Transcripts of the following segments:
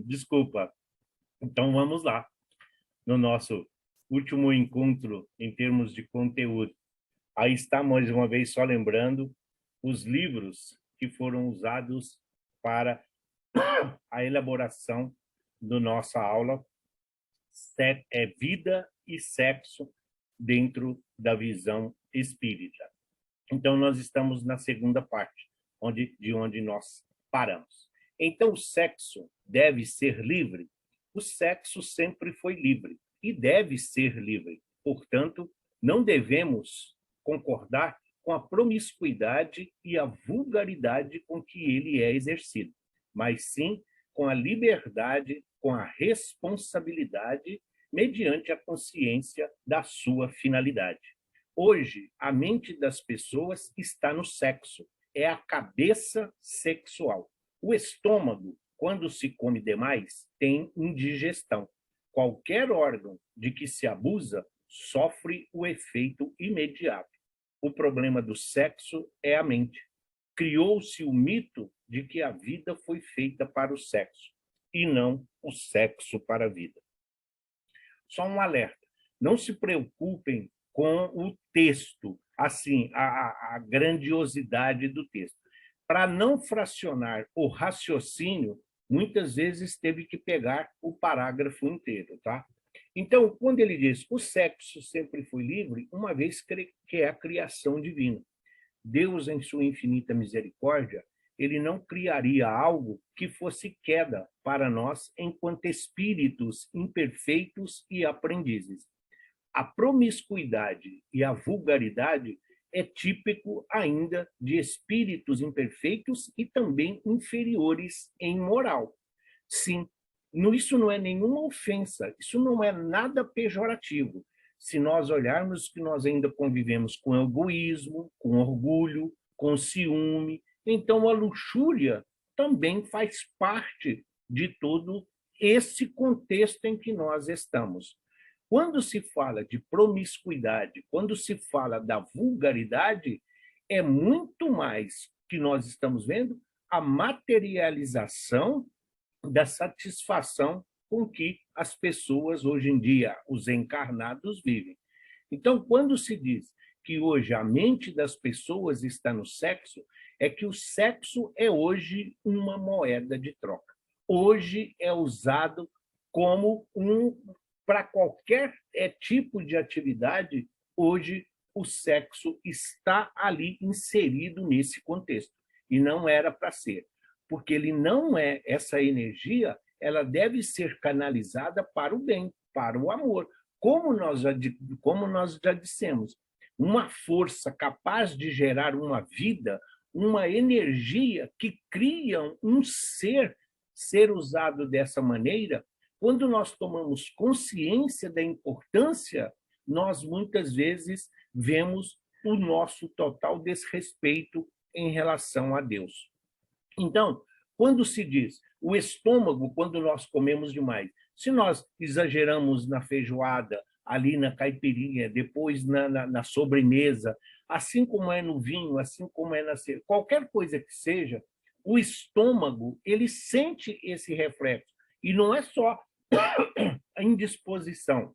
Desculpa. Então vamos lá, no nosso último encontro em termos de conteúdo. Aí está, mais uma vez, só lembrando os livros que foram usados para a elaboração da nossa aula, Vida e Sexo dentro da visão espírita. Então, nós estamos na segunda parte, de onde nós paramos. Então, o sexo deve ser livre? O sexo sempre foi livre e deve ser livre. Portanto, não devemos concordar com a promiscuidade e a vulgaridade com que ele é exercido, mas sim com a liberdade, com a responsabilidade, mediante a consciência da sua finalidade. Hoje, a mente das pessoas está no sexo, é a cabeça sexual. O estômago, quando se come demais, tem indigestão. Qualquer órgão de que se abusa sofre o efeito imediato. O problema do sexo é a mente. Criou-se o mito de que a vida foi feita para o sexo, e não o sexo para a vida. Só um alerta, não se preocupem com o texto, assim, a grandiosidade do texto. Para não fracionar o raciocínio, muitas vezes teve que pegar o parágrafo inteiro, tá? Então, quando ele diz o sexo sempre foi livre, uma vez que é a criação divina. Deus, em sua infinita misericórdia, ele não criaria algo que fosse queda para nós enquanto espíritos imperfeitos e aprendizes. A promiscuidade e a vulgaridade é típico ainda de espíritos imperfeitos e também inferiores em moral. Sim, isso não é nenhuma ofensa, isso não é nada pejorativo. Se nós olharmos que nós ainda convivemos com egoísmo, com orgulho, com ciúme, então a luxúria também faz parte de todo esse contexto em que nós estamos. Quando se fala de promiscuidade, quando se fala da vulgaridade, é muito mais que nós estamos vendo a materialização da satisfação com que as pessoas hoje em dia, os encarnados, vivem. Então, quando se diz que hoje a mente das pessoas está no sexo, é que o sexo é hoje uma moeda de troca. Hoje é usado como para qualquer tipo de atividade, hoje o sexo está ali inserido nesse contexto. E não era para ser, porque ele não é, essa energia, ela deve ser canalizada para o bem, para o amor. Como nós já dissemos, uma força capaz de gerar uma vida, uma energia que cria um ser usado dessa maneira. Quando nós tomamos consciência da importância, nós muitas vezes vemos o nosso total desrespeito em relação a Deus. Então, quando se diz o estômago, quando nós comemos demais, se nós exageramos na feijoada, ali na caipirinha, depois na sobremesa, assim como é no vinho, assim como é qualquer coisa que seja, o estômago, ele sente esse reflexo. E não é só a indisposição.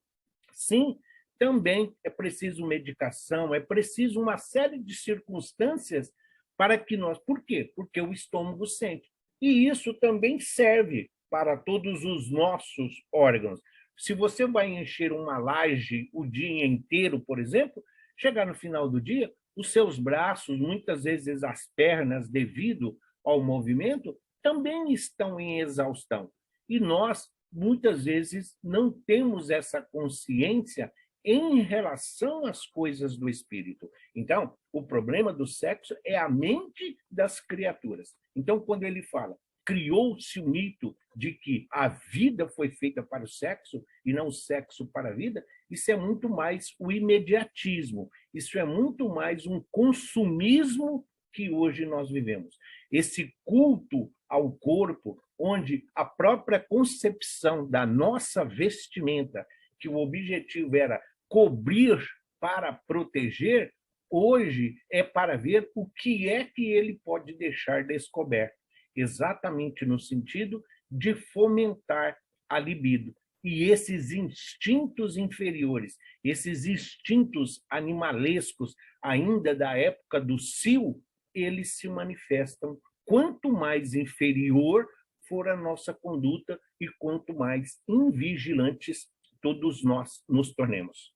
Sim, também é preciso medicação, é preciso uma série de circunstâncias para que nós... Por quê? Porque o estômago sente. E isso também serve para todos os nossos órgãos. Se você vai encher uma laje o dia inteiro, por exemplo, chegar no final do dia, os seus braços, muitas vezes as pernas, devido ao movimento, também estão em exaustão. E nós, muitas vezes, não temos essa consciência em relação às coisas do espírito. Então, o problema do sexo é a mente das criaturas. Então, quando ele fala, criou-se o mito de que a vida foi feita para o sexo e não o sexo para a vida, isso é muito mais o imediatismo, isso é muito mais um consumismo que hoje nós vivemos. Esse culto ao corpo, onde a própria concepção da nossa vestimenta, que o objetivo era cobrir para proteger, hoje é para ver o que é que ele pode deixar descoberto, exatamente no sentido de fomentar a libido. E esses instintos inferiores, esses instintos animalescos, ainda da época do cio, eles se manifestam quanto mais inferior for a nossa conduta e quanto mais invigilantes todos nós nos tornemos.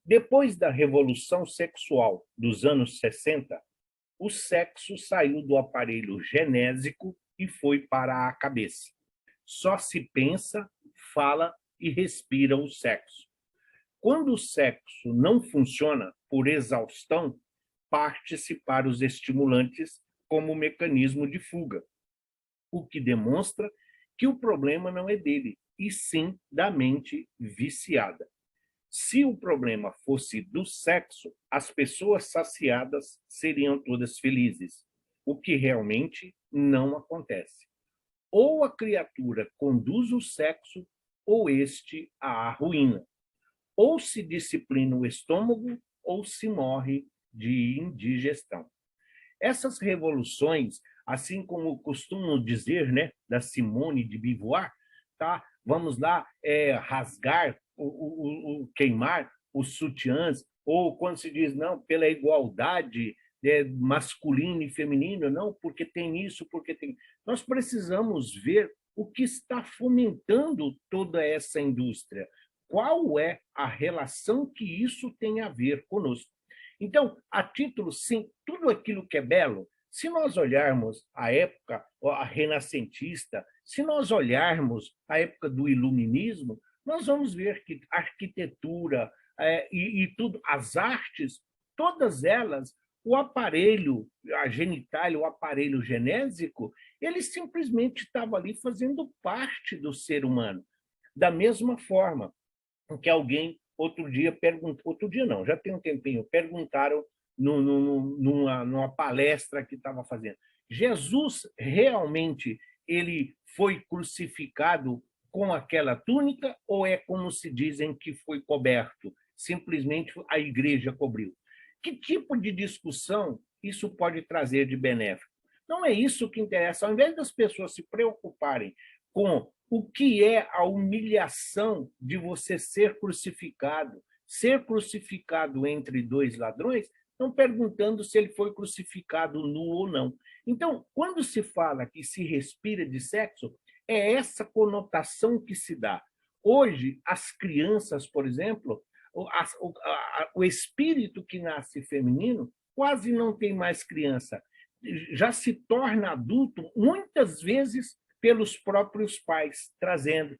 Depois da Revolução Sexual dos anos 60, o sexo saiu do aparelho genésico e foi para a cabeça. Só se pensa, fala e respira o sexo. Quando o sexo não funciona por exaustão, parte-se para os estimulantes como mecanismo de fuga, o que demonstra que o problema não é dele, e sim da mente viciada. Se o problema fosse do sexo, as pessoas saciadas seriam todas felizes, o que realmente não acontece. Ou a criatura conduz o sexo, ou este a arruína. Ou se disciplina o estômago, ou se morre de indigestão. Essas revoluções, assim como costumo dizer, né, da Simone de Beauvoir, tá? Vamos lá rasgar, queimar os sutiãs, ou quando se diz, não, pela igualdade masculino e feminino, não, porque tem isso, porque tem... Nós precisamos ver o que está fomentando toda essa indústria. Qual é a relação que isso tem a ver conosco? Então, a título, sim, tudo aquilo que é belo, se nós olharmos a época a renascentista, se nós olharmos a época do iluminismo, nós vamos ver que a arquitetura e tudo, as artes, todas elas, o aparelho, a genitália, o aparelho genésico, ele simplesmente estava ali fazendo parte do ser humano. Da mesma forma que alguém outro dia perguntou, outro dia não, já tem um tempinho, perguntaram numa palestra que estava fazendo. Jesus realmente ele foi crucificado com aquela túnica ou é como se dizem que foi coberto? Simplesmente a igreja cobriu. Que tipo de discussão isso pode trazer de benéfico? Não é isso que interessa. Ao invés das pessoas se preocuparem com o que é a humilhação de você ser crucificado entre dois ladrões, estão perguntando se ele foi crucificado nu ou não. Então, quando se fala que se respira de sexo, é essa conotação que se dá. Hoje, as crianças, por exemplo, o espírito que nasce feminino quase não tem mais criança. Já se torna adulto, muitas vezes, pelos próprios pais, trazendo.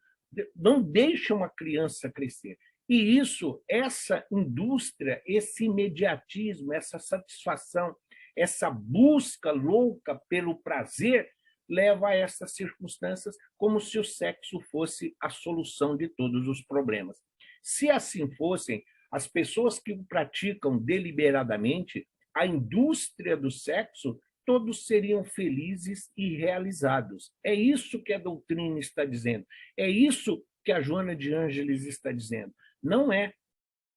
Não deixam a criança crescer. E isso, essa indústria, esse imediatismo, essa satisfação, essa busca louca pelo prazer, leva a essas circunstâncias como se o sexo fosse a solução de todos os problemas. Se assim fossem, as pessoas que o praticam deliberadamente, a indústria do sexo, todos seriam felizes e realizados. É isso que a doutrina está dizendo. É isso que a Joana de Ângeles está dizendo. Não é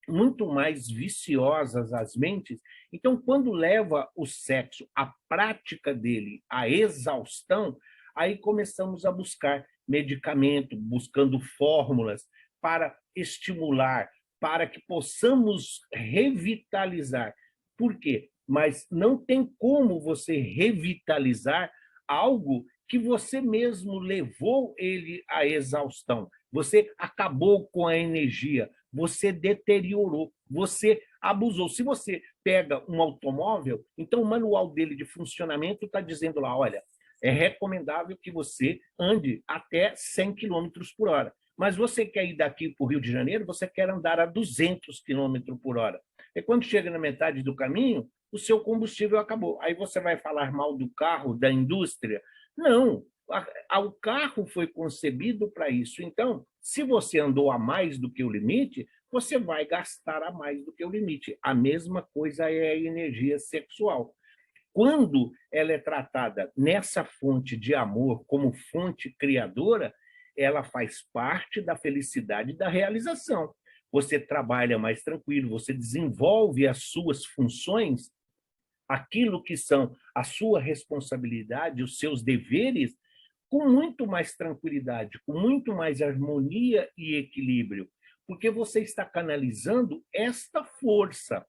muito mais viciosas as mentes. Então, quando leva o sexo, a prática dele, à exaustão, aí começamos a buscar medicamento, buscando fórmulas para estimular, para que possamos revitalizar. Por quê? Mas não tem como você revitalizar algo que você mesmo levou ele à exaustão. Você acabou com a energia, você deteriorou, você abusou. Se você pega um automóvel, então o manual dele de funcionamento está dizendo lá, olha, é recomendável que você ande até 100 quilômetros por hora. Mas você quer ir daqui para o Rio de Janeiro, você quer andar a 200 quilômetros por hora. E quando chega na metade do caminho, o seu combustível acabou. Aí você vai falar mal do carro, da indústria? Não, o carro foi concebido para isso. Então, se você andou a mais do que o limite, você vai gastar a mais do que o limite. A mesma coisa é a energia sexual. Quando ela é tratada nessa fonte de amor como fonte criadora, ela faz parte da felicidade e da realização. Você trabalha mais tranquilo, você desenvolve as suas funções, aquilo que são a sua responsabilidade, os seus deveres, com muito mais tranquilidade, com muito mais harmonia e equilíbrio, porque você está canalizando esta força,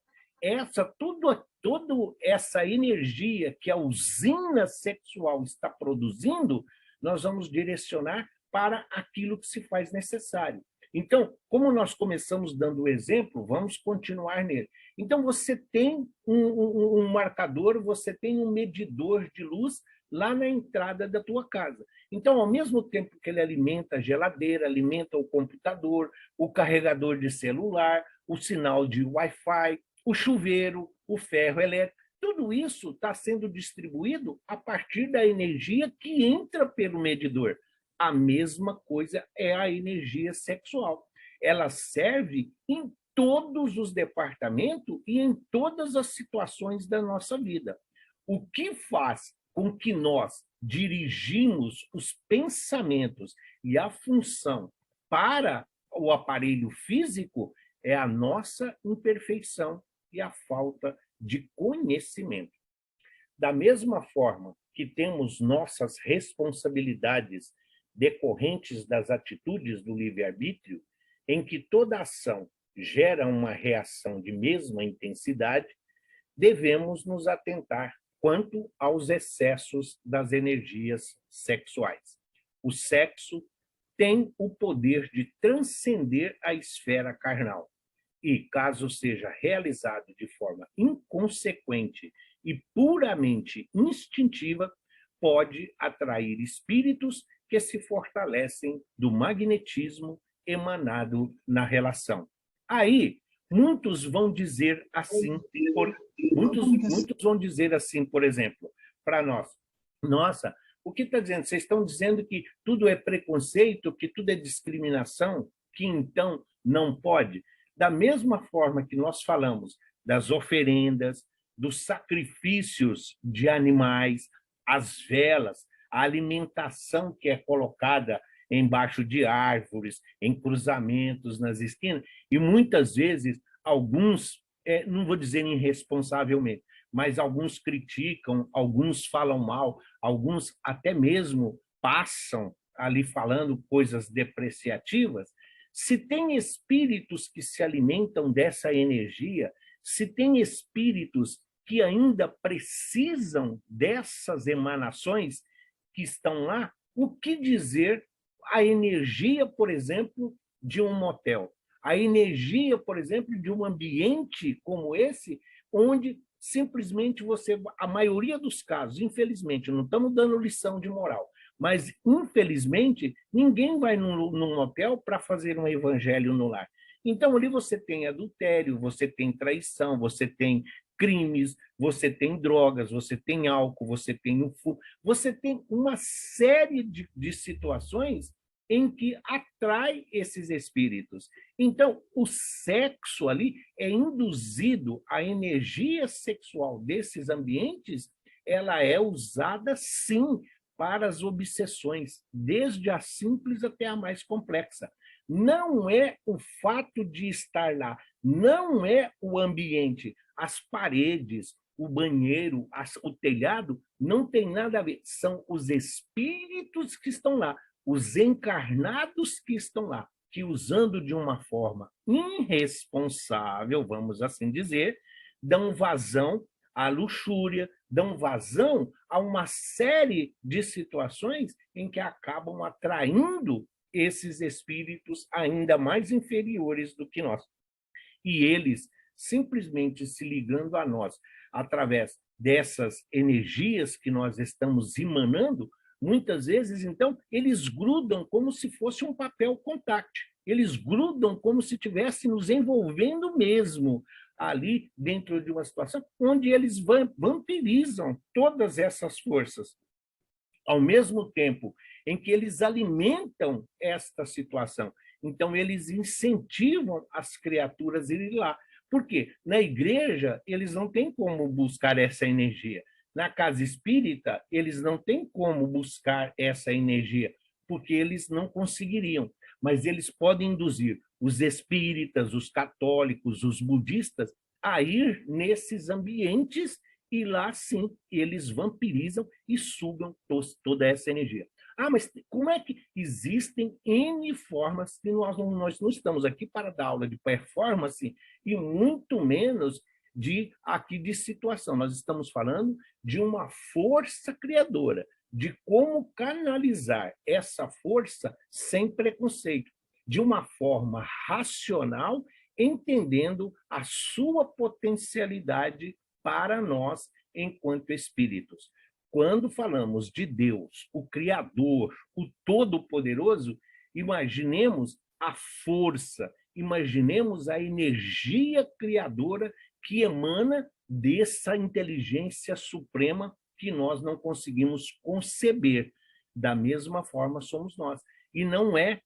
toda essa energia que a usina sexual está produzindo, nós vamos direcionar para aquilo que se faz necessário. Então, como nós começamos dando o exemplo, vamos continuar nele. Então, você tem um marcador, você tem um medidor de luz lá na entrada da tua casa. Então, ao mesmo tempo que ele alimenta a geladeira, alimenta o computador, o carregador de celular, o sinal de Wi-Fi, o chuveiro, o ferro elétrico, tudo isso está sendo distribuído a partir da energia que entra pelo medidor. A mesma coisa é a energia sexual. Ela serve em todos os departamentos e em todas as situações da nossa vida. O que faz com que nós dirigimos os pensamentos e a função para o aparelho físico é a nossa imperfeição e a falta de conhecimento. Da mesma forma que temos nossas responsabilidades decorrentes das atitudes do livre-arbítrio, em que toda ação gera uma reação de mesma intensidade, devemos nos atentar quanto aos excessos das energias sexuais. O sexo tem o poder de transcender a esfera carnal e, caso seja realizado de forma inconsequente e puramente instintiva, pode atrair espíritos que se fortalecem do magnetismo emanado na relação. Aí, muitos vão dizer assim, muitos vão dizer assim, por exemplo, para nós, nossa, o que está dizendo? Vocês estão dizendo que tudo é preconceito, que tudo é discriminação, que então não pode? Da mesma forma que nós falamos das oferendas, dos sacrifícios de animais, as velas, a alimentação que é colocada embaixo de árvores, em cruzamentos nas esquinas, e muitas vezes alguns, não vou dizer irresponsavelmente, mas alguns criticam, alguns falam mal, alguns até mesmo passam ali falando coisas depreciativas. Se tem espíritos que se alimentam dessa energia, se tem espíritos que ainda precisam dessas emanações que estão lá, o que dizer a energia, por exemplo, de um motel? A energia, por exemplo, de um ambiente como esse, onde simplesmente você, a maioria dos casos, infelizmente, não estamos dando lição de moral, mas, infelizmente, ninguém vai num hotel para fazer um evangelho no lar. Então, ali você tem adultério, você tem traição, você tem crimes, você tem drogas, você tem álcool, você tem o fumo, você tem uma série de situações em que atrai esses espíritos. Então, o sexo ali é induzido, a energia sexual desses ambientes, ela é usada, sim, para as obsessões, desde a simples até a mais complexa. Não é o fato de estar lá, não é o ambiente, as paredes, o banheiro, o telhado, não tem nada a ver. São os espíritos que estão lá, os encarnados que estão lá, que usando de uma forma irresponsável, vamos assim dizer, dão vazão à luxúria, dão vazão a uma série de situações em que acabam atraindo esses espíritos ainda mais inferiores do que nós. E eles, simplesmente se ligando a nós, através dessas energias que nós estamos emanando, muitas vezes, então, eles grudam como se fosse um papel contact. Eles grudam como se estivessem nos envolvendo mesmo ali dentro de uma situação onde eles vampirizam todas essas forças. Ao mesmo tempo em que eles alimentam esta situação. Então, eles incentivam as criaturas a irem lá. Por quê? Na igreja, eles não têm como buscar essa energia. Na casa espírita, eles não têm como buscar essa energia, porque eles não conseguiriam. Mas eles podem induzir os espíritas, os católicos, os budistas a ir nesses ambientes e lá, sim, eles vampirizam e sugam toda essa energia. Ah, mas como é que existem N formas que nós não estamos aqui para dar aula de performance e muito menos de situação. Nós estamos falando de uma força criadora, de como canalizar essa força sem preconceito, de uma forma racional, entendendo a sua potencialidade para nós enquanto espíritos. Quando falamos de Deus, o Criador, o Todo-Poderoso, imaginemos a força, imaginemos a energia criadora que emana dessa inteligência suprema que nós não conseguimos conceber. Da mesma forma somos nós. E não é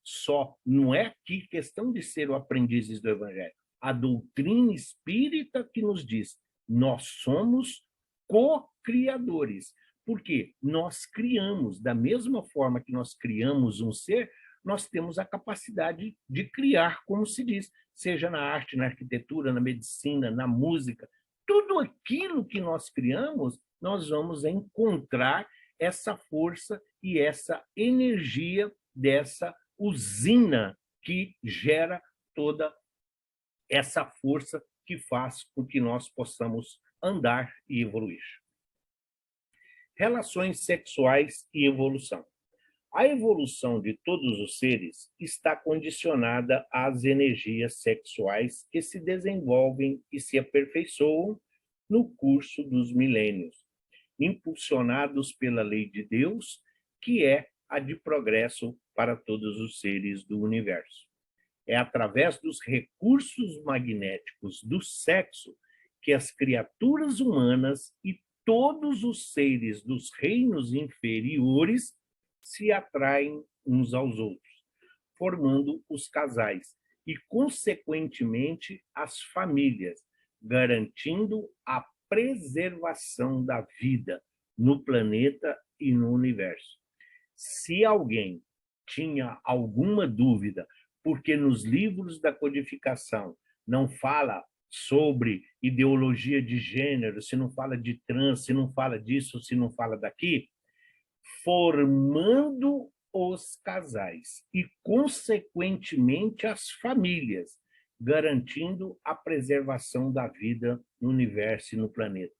aqui questão de ser o aprendizes do Evangelho. A doutrina espírita que nos diz, nós somos co-criadores. Porque nós criamos, da mesma forma que nós criamos um ser, nós temos a capacidade de criar, como se diz, seja na arte, na arquitetura, na medicina, na música. Tudo aquilo que nós criamos, nós vamos encontrar essa força e essa energia dessa usina que gera toda essa força que faz com que nós possamos andar e evoluir. Relações sexuais e evolução. A evolução de todos os seres está condicionada às energias sexuais que se desenvolvem e se aperfeiçoam no curso dos milênios, impulsionados pela lei de Deus, que é a de progresso para todos os seres do universo. É através dos recursos magnéticos do sexo que as criaturas humanas e todos os seres dos reinos inferiores se atraem uns aos outros, formando os casais e, consequentemente, as famílias, garantindo a preservação da vida no planeta e no universo. Se alguém tinha alguma dúvida, porque nos livros da codificação não fala sobre ideologia de gênero, se não fala de trans, se não fala disso, se não fala daqui, formando os casais e, consequentemente, as famílias, garantindo a preservação da vida no universo e no planeta.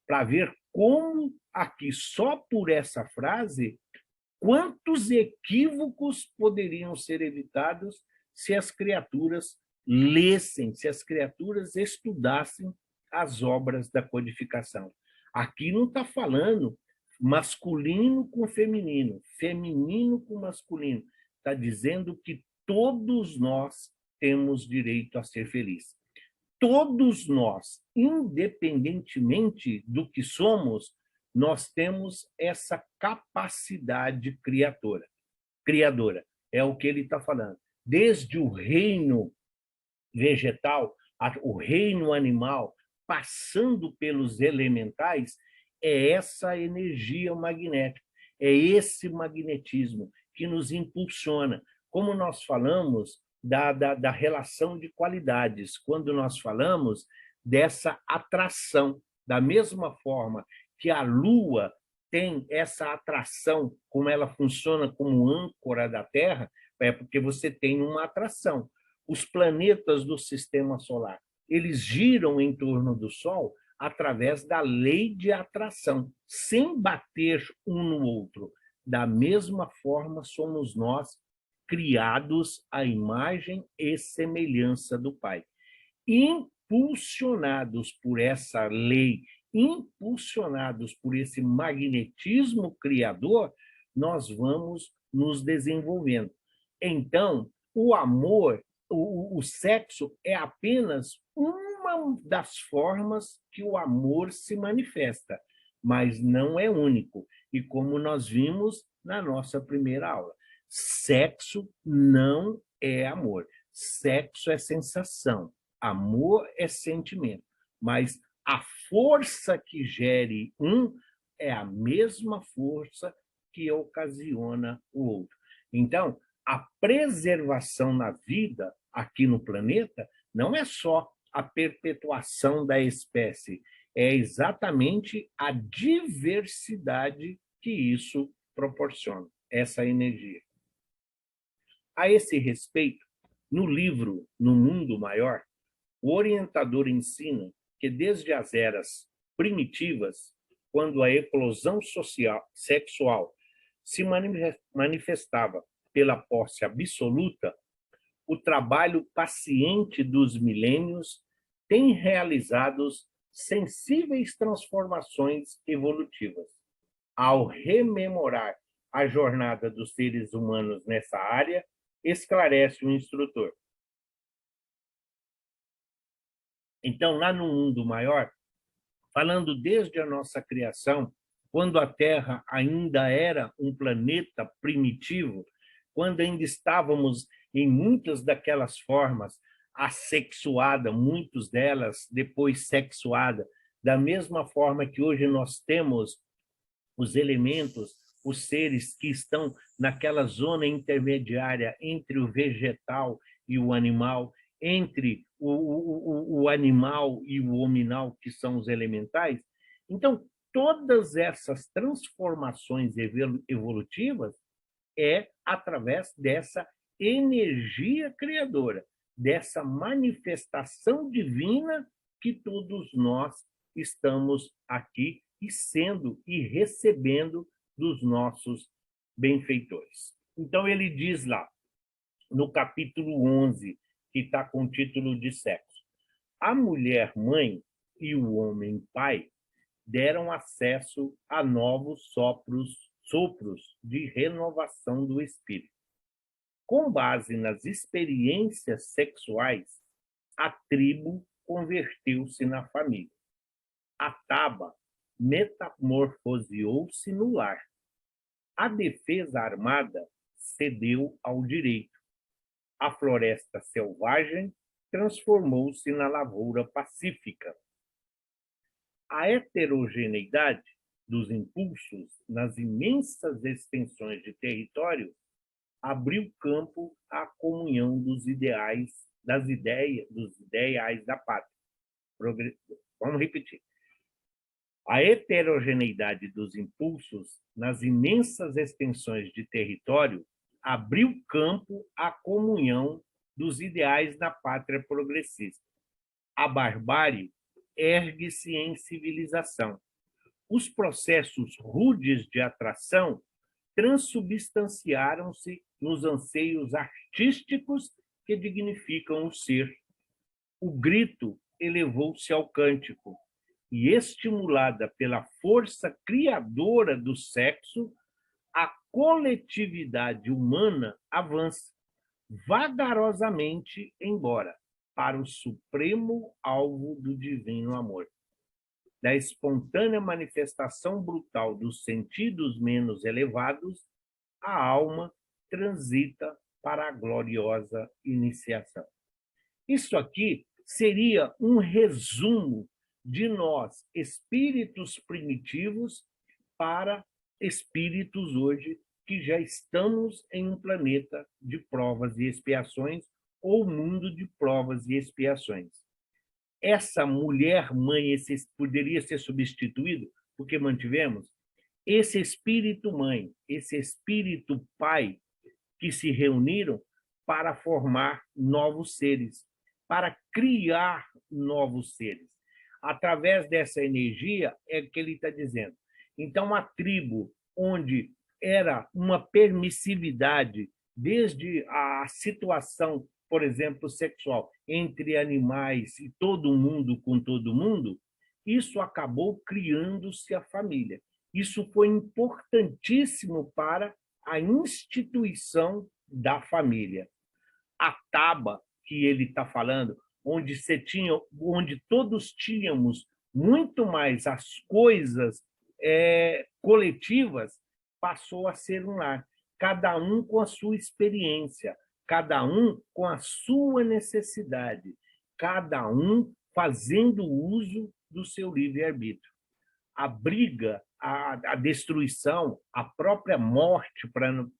Para ver como aqui, só por essa frase, quantos equívocos poderiam ser evitados se as criaturas lessem, se as criaturas estudassem as obras da codificação. Aqui não está falando masculino com feminino, feminino com masculino. Está dizendo que todos nós temos direito a ser felizes. Todos nós, independentemente do que somos, nós temos essa capacidade criadora. É o que ele está falando. Desde o reino vegetal, o reino animal, passando pelos elementais, é essa energia magnética, é esse magnetismo que nos impulsiona. Como nós falamos da relação de qualidades, quando nós falamos dessa atração, da mesma forma que a Lua tem essa atração, como ela funciona como âncora da Terra, é porque você tem uma atração. Os planetas do sistema solar, eles giram em torno do Sol através da lei de atração, sem bater um no outro. Da mesma forma, somos nós criados à imagem e semelhança do Pai. Impulsionados por essa lei, impulsionados por esse magnetismo criador, nós vamos nos desenvolvendo. Então, o amor, o sexo é apenas uma das formas que o amor se manifesta, mas não é único. E como nós vimos na nossa primeira aula, sexo não é amor. Sexo é sensação, amor é sentimento. Mas a força que gere um é a mesma força que ocasiona o outro. Então, a preservação na vida aqui no planeta não é só a perpetuação da espécie, é exatamente a diversidade que isso proporciona. essa energia. A esse respeito, no livro No Mundo Maior, o orientador ensina que desde as eras primitivas, quando a eclosão sexual se manifestava pela posse absoluta, o trabalho paciente dos milênios tem realizado sensíveis transformações evolutivas. Ao rememorar a jornada dos seres humanos nessa área, esclarece o instrutor. Então, lá no mundo maior, falando desde a nossa criação, quando a Terra ainda era um planeta primitivo, quando ainda estávamos em muitas daquelas formas assexuada, muitas delas depois sexuada, da mesma forma que hoje nós temos os elementos, os seres que estão naquela zona intermediária entre o vegetal e o animal, entre o animal e o hominal, que são os elementais. Então, todas essas transformações evolutivas é através dessa energia criadora, dessa manifestação divina que todos nós estamos aqui e sendo e recebendo dos nossos benfeitores. Então, ele diz lá, no capítulo 11, que está com o título de sexo, a mulher mãe e o homem pai deram acesso a novos sopros de renovação do espírito. Com base nas experiências sexuais, a tribo converteu-se na família. A taba metamorfoseou-se no lar. A defesa armada cedeu ao direito. A floresta selvagem transformou-se na lavoura pacífica. A heterogeneidade dos impulsos nas imensas extensões de território abriu campo à comunhão dos ideais, dos ideais da pátria. Vamos repetir. A heterogeneidade dos impulsos nas imensas extensões de território abriu campo à comunhão dos ideais da pátria progressista. A barbárie ergue-se em civilização. Os processos rudes de atração transubstanciaram-se nos anseios artísticos que dignificam o ser. O grito elevou-se ao cântico e, estimulada pela força criadora do sexo, a coletividade humana avança vagarosamente embora para o supremo alvo do divino amor. Da espontânea manifestação brutal dos sentidos menos elevados, a alma transita para a gloriosa iniciação. Isso aqui seria um resumo de nós, espíritos primitivos, para espíritos hoje que já estamos em um planeta de provas e expiações, ou mundo de provas e expiações. Essa mulher-mãe poderia ser substituído, porque mantivemos esse espírito-mãe, esse espírito-pai, que se reuniram para formar novos seres, para criar novos seres. Através dessa energia, é que ele está dizendo. Então, a tribo, onde era uma permissividade, desde a situação, por exemplo, sexual, entre animais e todo mundo com todo mundo, isso acabou criando-se a família. Isso foi importantíssimo para a instituição da família. A taba que ele está falando, onde todos tínhamos muito mais as coisas coletivas, passou a ser um lar, cada um com a sua experiência, cada um com a sua necessidade, cada um fazendo uso do seu livre-arbítrio. A briga, a destruição, a própria morte,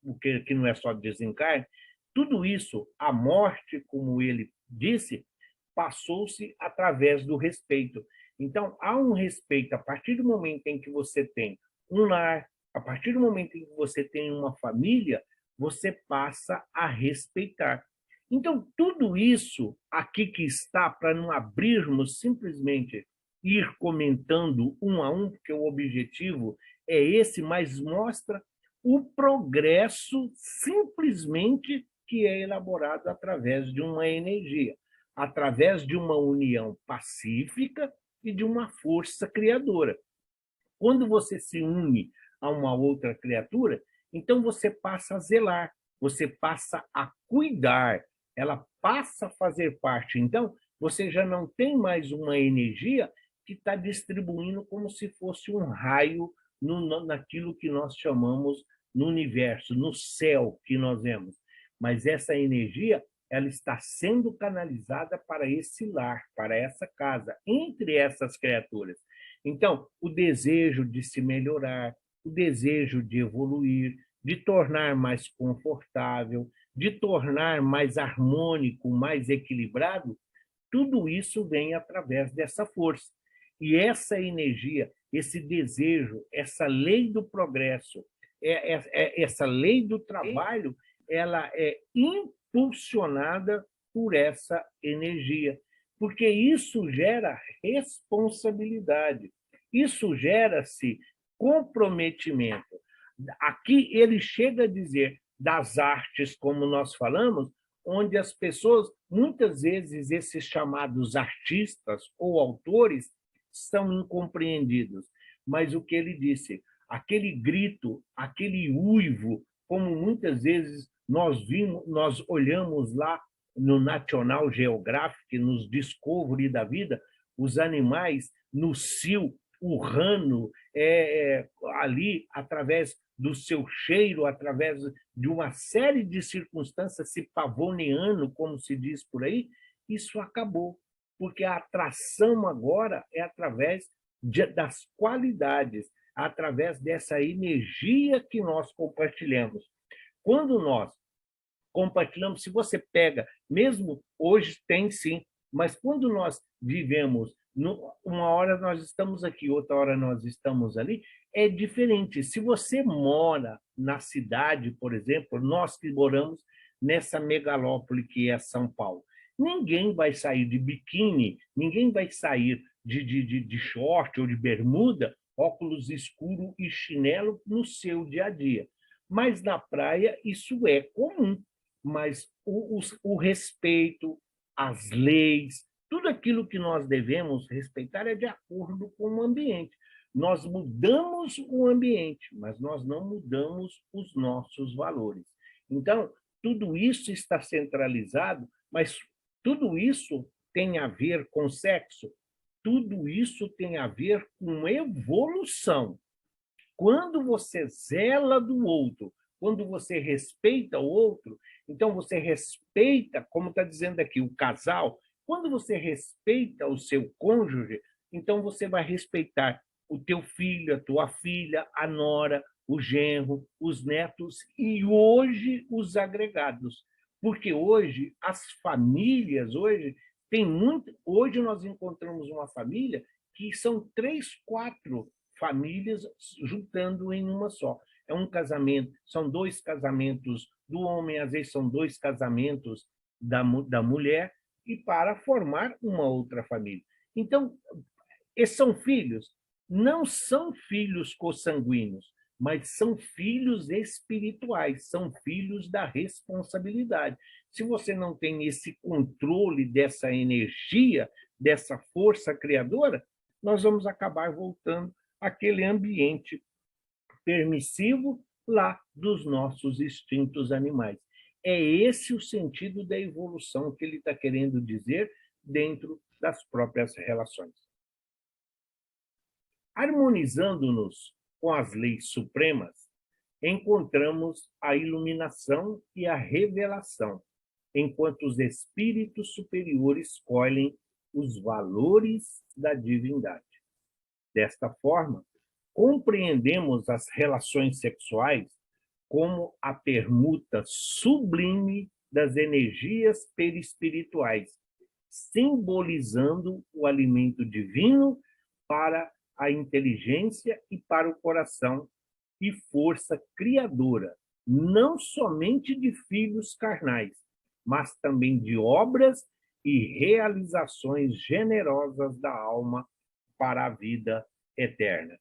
porque que não é só desencarne, tudo isso, a morte, como ele disse, passou-se através do respeito. Então, há um respeito, a partir do momento em que você tem um lar, A partir do momento em que você tem uma família, você passa a respeitar. Então, tudo isso aqui que está, para não abrirmos simplesmente ir comentando um a um, porque o objetivo é esse, mas mostra o progresso simplesmente que é elaborado através de uma energia, através de uma união pacífica e de uma força criadora. Quando você se une a uma outra criatura, então você passa a zelar, você passa a cuidar, ela passa a fazer parte. Então, você já não tem mais uma energia que está distribuindo como se fosse um raio naquilo que nós chamamos no universo, no céu que nós vemos. Mas essa energia, ela está sendo canalizada para esse lar, para essa casa, entre essas criaturas. Então, o desejo de se melhorar, o desejo de evoluir, de tornar mais confortável, de tornar mais harmônico, mais equilibrado, tudo isso vem através dessa força. E essa energia, esse desejo, essa lei do progresso, essa lei do trabalho, ela é impulsionada por essa energia, porque isso gera responsabilidade, isso gera-se comprometimento. Aqui ele chega a dizer das artes, como nós falamos, onde as pessoas, muitas vezes, esses chamados artistas ou autores, são incompreendidos. Mas o que ele disse, aquele grito, aquele uivo, como muitas vezes nós vimos, nós olhamos lá no National Geographic, nos Discovery da vida, os animais no cio, urrando ali através do seu cheiro, através de uma série de circunstâncias, se pavoneando, como se diz por aí, isso acabou, porque a atração agora é através das qualidades, através dessa energia que nós compartilhamos. Quando nós compartilhamos, se você pega, mesmo hoje tem sim, mas quando nós vivemos, uma hora nós estamos aqui, outra hora nós estamos ali, é diferente. Se você mora na cidade, por exemplo, nós que moramos nessa megalópole que é São Paulo, ninguém vai sair de biquíni, ninguém vai sair de short ou de bermuda, óculos escuro e chinelo no seu dia a dia. Mas na praia isso é comum. Mas o respeito, as leis, tudo aquilo que nós devemos respeitar é de acordo com o ambiente. Nós mudamos o ambiente, mas nós não mudamos os nossos valores. Então, tudo isso está centralizado, mas tudo isso tem a ver com sexo, tudo isso tem a ver com evolução. Quando você zela do outro, quando você respeita o outro, então você respeita, como está dizendo aqui, o casal, quando você respeita o seu cônjuge, então você vai respeitar o teu filho, a tua filha, a nora, o genro, os netos e hoje os agregados. Porque hoje as famílias, hoje nós encontramos uma família que são 3, 4 famílias juntando em uma só. É um casamento, são 2 casamentos do homem, às vezes são 2 casamentos da mulher, e para formar uma outra família. Então, esses são filhos, não são filhos consanguíneos, mas são filhos espirituais, são filhos da responsabilidade. Se você não tem esse controle dessa energia, dessa força criadora, nós vamos acabar voltando àquele ambiente permissivo lá dos nossos instintos animais. É esse o sentido da evolução que ele está querendo dizer dentro das próprias relações. Harmonizando-nos com as leis supremas, encontramos a iluminação e a revelação, enquanto os espíritos superiores colhem os valores da divindade. Desta forma, compreendemos as relações sexuais como a permuta sublime das energias perispirituais, simbolizando o alimento divino para a inteligência e para o coração, e força criadora, não somente de filhos carnais, mas também de obras e realizações generosas da alma para a vida eterna.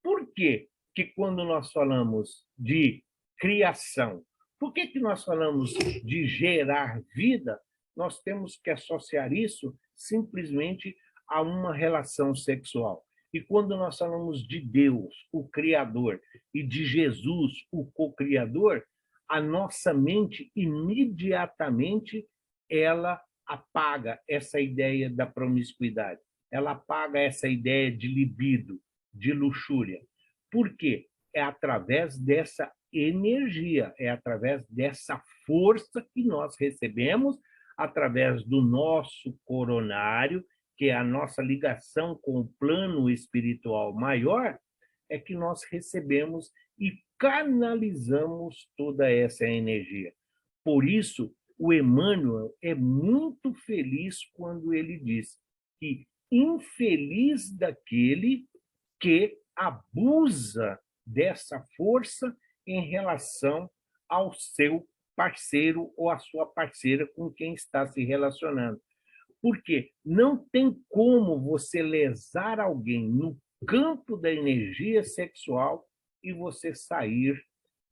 Por que que quando nós falamos de criação, por que que nós falamos de gerar vida, nós temos que associar isso simplesmente a uma relação sexual? E quando nós falamos de Deus, o Criador, e de Jesus, o co-criador, a nossa mente imediatamente ela apaga essa ideia da promiscuidade, ela apaga essa ideia de libido, de luxúria. Por quê? É através dessa energia, é através dessa força que nós recebemos, através do nosso coronário, que é a nossa ligação com o plano espiritual maior, é que nós recebemos e canalizamos toda essa energia. Por isso, o Emmanuel é muito feliz quando ele diz que infeliz daquele que abusa dessa força em relação ao seu parceiro ou à sua parceira com quem está se relacionando. Porque não tem como você lesar alguém no campo da energia sexual e você sair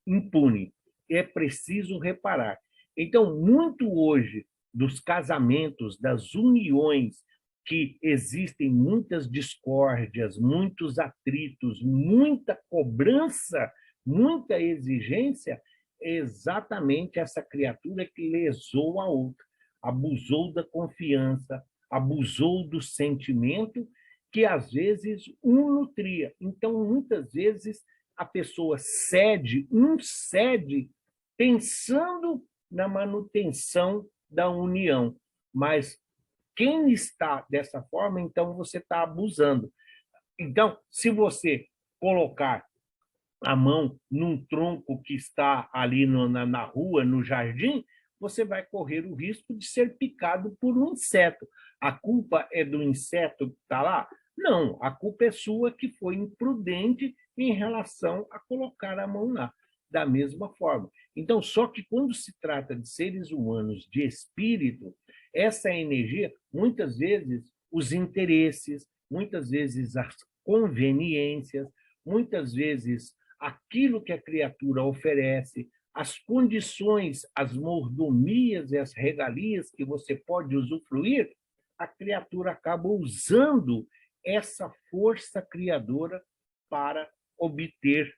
impune. É preciso reparar. Então, muito hoje dos casamentos, das uniões, que existem muitas discórdias, muitos atritos, muita cobrança, muita exigência, é exatamente essa criatura que lesou a outra, abusou da confiança, abusou do sentimento que às vezes um nutria. Então, muitas vezes, a pessoa cede pensando na manutenção da união, mas quem está dessa forma, então você está abusando. Então, se você colocar a mão num tronco que está ali na rua, no jardim, você vai correr o risco de ser picado por um inseto. A culpa é do inseto que está lá? Não, a culpa é sua que foi imprudente em relação a colocar a mão lá, da mesma forma. Então, só que quando se trata de seres humanos de espírito, essa energia, muitas vezes, os interesses, muitas vezes as conveniências, muitas vezes aquilo que a criatura oferece, as condições, as mordomias e as regalias que você pode usufruir, a criatura acaba usando essa força criadora para obter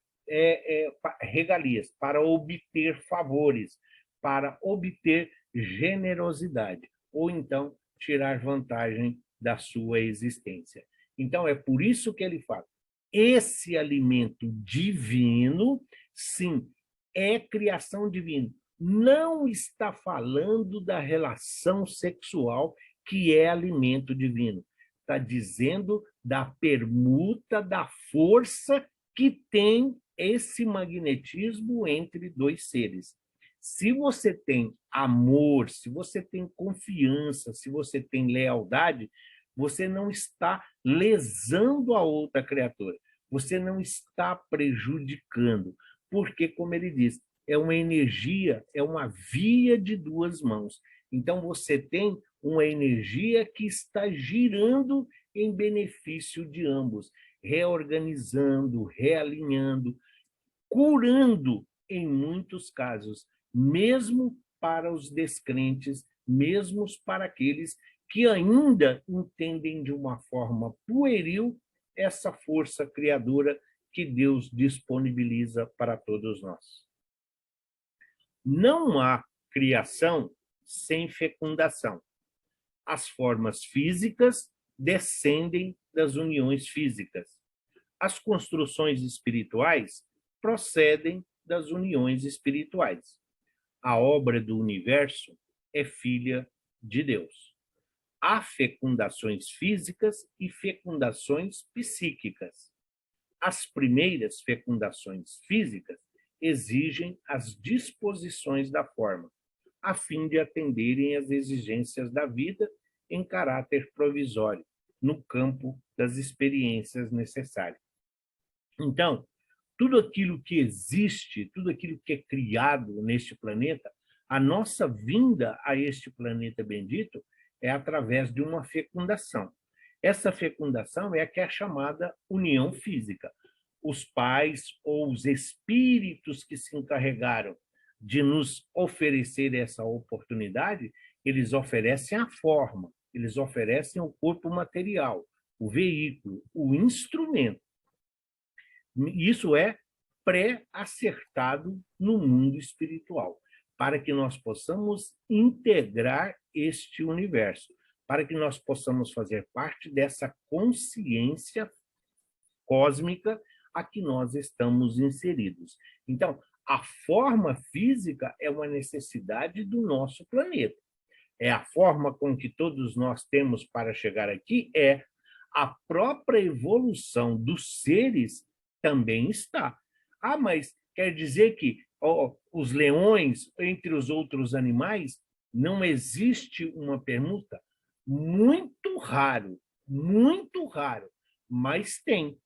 regalias, para obter favores, para obter generosidade, ou então tirar vantagem da sua existência. Então, é por isso que ele fala, esse alimento divino, sim, é criação divina. Não está falando da relação sexual, que é alimento divino. Está dizendo da permuta, da força que tem esse magnetismo entre dois seres. Se você tem amor, se você tem confiança, se você tem lealdade, você não está lesando a outra criatura, você não está prejudicando, porque, como ele diz, é uma energia, é uma via de duas mãos. Então, você tem uma energia que está girando em benefício de ambos, reorganizando, realinhando, curando, em muitos casos, mesmo para os descrentes, mesmo para aqueles que ainda entendem de uma forma pueril essa força criadora que Deus disponibiliza para todos nós. Não há criação sem fecundação. As formas físicas descendem das uniões físicas. As construções espirituais procedem das uniões espirituais. A obra do universo é filha de Deus. Há fecundações físicas e fecundações psíquicas. As primeiras fecundações físicas exigem as disposições da forma, a fim de atenderem às exigências da vida em caráter provisório, no campo das experiências necessárias. Então, tudo aquilo que existe, tudo aquilo que é criado neste planeta, a nossa vinda a este planeta bendito é através de uma fecundação. Essa fecundação é a que é chamada união física. Os pais ou os espíritos que se encarregaram de nos oferecer essa oportunidade, eles oferecem a forma, eles oferecem o corpo material, o veículo, o instrumento. Isso é pré-acertado no mundo espiritual, para que nós possamos integrar este universo, para que nós possamos fazer parte dessa consciência cósmica a que nós estamos inseridos. Então, a forma física é uma necessidade do nosso planeta. É a forma com que todos nós temos para chegar aqui, é a própria evolução dos seres também está. Ah, mas quer dizer que os leões, entre os outros animais, não existe uma permuta? Muito raro, mas tem.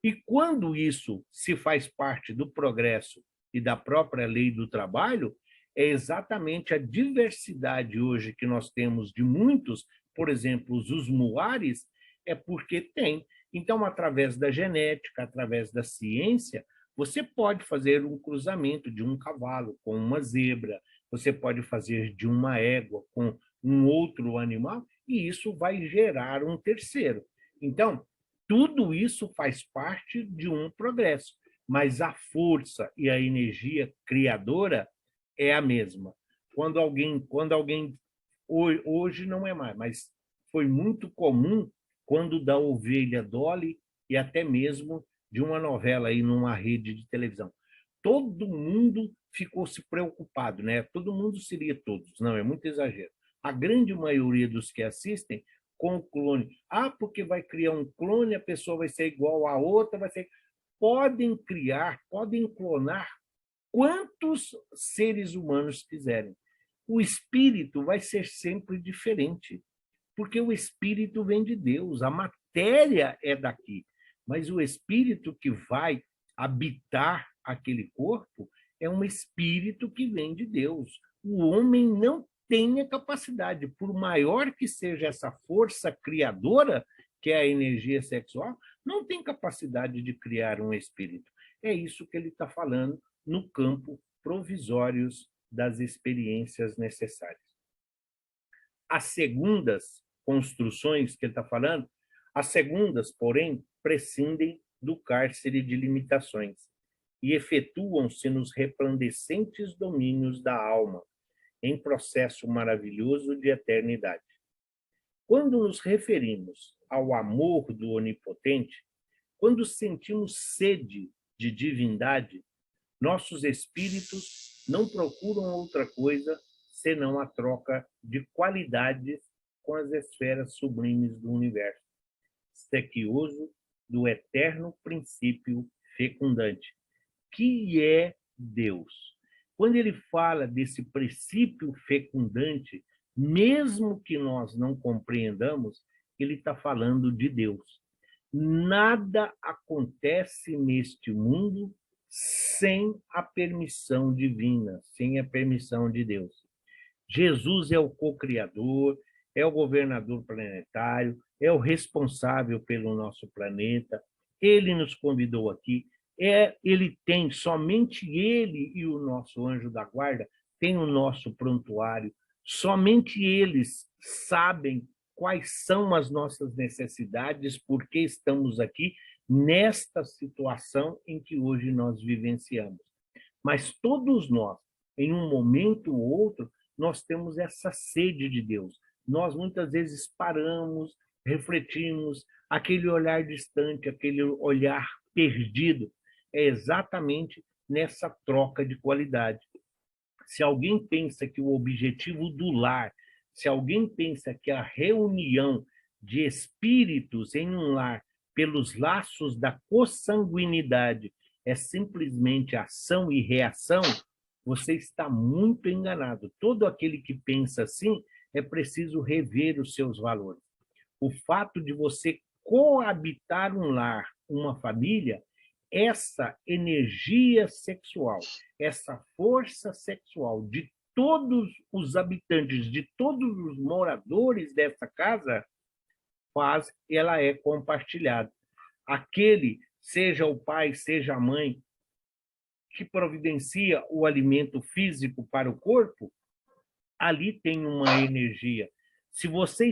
E quando isso se faz parte do progresso e da própria lei do trabalho, é exatamente a diversidade hoje que nós temos de muitos, por exemplo, os muares, é porque tem. Então, através da genética, através da ciência, você pode fazer um cruzamento de um cavalo com uma zebra, você pode fazer de uma égua com um outro animal, e isso vai gerar um terceiro. Então, tudo isso faz parte de um progresso, mas a força e a energia criadora é a mesma. Quando alguém hoje não é mais, mas foi muito comum quando da ovelha Dolly e até mesmo de uma novela aí numa rede de televisão. Todo mundo ficou se preocupado, né? Todo mundo seria todos, não, é muito exagero. A grande maioria dos que assistem com o clone. Ah, porque vai criar um clone, a pessoa vai ser igual a outra, vai ser... Podem criar, podem clonar quantos seres humanos quiserem. O espírito vai ser sempre diferente, porque o espírito vem de Deus, a matéria é daqui, mas o espírito que vai habitar aquele corpo é um espírito que vem de Deus. O homem não tem a capacidade, por maior que seja essa força criadora, que é a energia sexual, não tem capacidade de criar um espírito. É isso que ele está falando no campo provisórios das experiências necessárias. As segundas construções que ele está falando, as segundas, porém, prescindem do cárcere de limitações e efetuam-se nos resplandecentes domínios da alma, em processo maravilhoso de eternidade. Quando nos referimos ao amor do Onipotente, quando sentimos sede de divindade, nossos espíritos não procuram outra coisa senão a troca de qualidades com as esferas sublimes do universo, sequioso do eterno princípio fecundante, que é Deus. Quando ele fala desse princípio fecundante, mesmo que nós não compreendamos, ele está falando de Deus. Nada acontece neste mundo sem a permissão divina, sem a permissão de Deus. Jesus é o co-criador, é o governador planetário, é o responsável pelo nosso planeta, ele nos convidou aqui, ele tem, somente ele e o nosso anjo da guarda tem o nosso prontuário, somente eles sabem quais são as nossas necessidades, por que estamos aqui nesta situação em que hoje nós vivenciamos. Mas todos nós, em um momento ou outro, nós temos essa sede de Deus. Nós muitas vezes paramos, refletimos, aquele olhar distante, aquele olhar perdido, é exatamente nessa troca de qualidade. Se alguém pensa que o objetivo do lar, se alguém pensa que a reunião de espíritos em um lar pelos laços da consanguinidade é simplesmente ação e reação, você está muito enganado. Todo aquele que pensa assim é preciso rever os seus valores. O fato de você coabitar um lar, uma família, essa energia sexual, essa força sexual de todos os habitantes, de todos os moradores dessa casa, ela é compartilhada. Aquele, seja o pai, seja a mãe, que providencia o alimento físico para o corpo, ali tem uma energia. Se você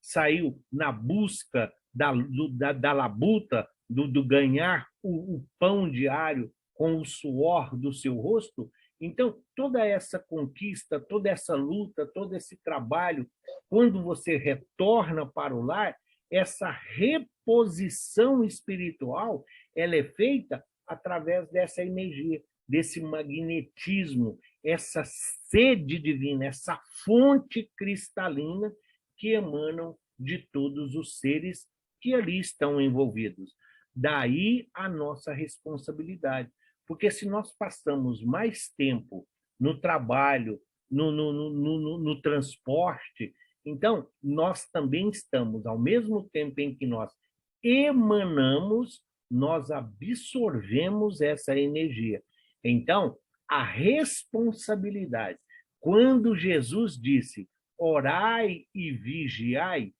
saiu na busca da labuta, do ganhar o pão diário com o suor do seu rosto, então toda essa conquista, toda essa luta, todo esse trabalho, quando você retorna para o lar, essa reposição espiritual, ela é feita através dessa energia, desse magnetismo, essa sede divina, essa fonte cristalina que emanam de todos os seres que ali estão envolvidos. Daí a nossa responsabilidade. Porque se nós passamos mais tempo no trabalho, no transporte, então nós também estamos, ao mesmo tempo em que nós emanamos, nós absorvemos essa energia. Então, a responsabilidade. Quando Jesus disse, orai e vigiai,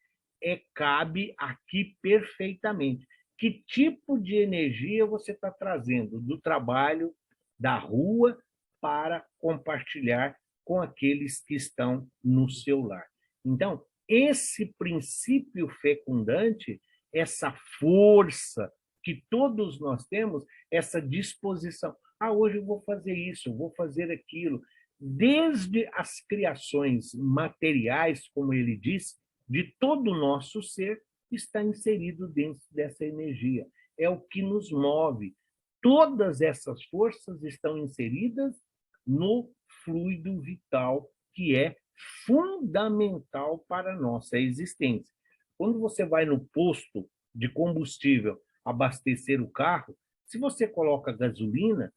cabe aqui perfeitamente. Que tipo de energia você está trazendo do trabalho, da rua, para compartilhar com aqueles que estão no seu lar? Então, esse princípio fecundante, essa força que todos nós temos, essa disposição. Hoje eu vou fazer isso, vou fazer aquilo. Desde as criações materiais, como ele disse, de todo o nosso ser, está inserido dentro dessa energia. É o que nos move. Todas essas forças estão inseridas no fluido vital, que é fundamental para a nossa existência. Quando você vai no posto de combustível abastecer o carro, se você coloca gasolina,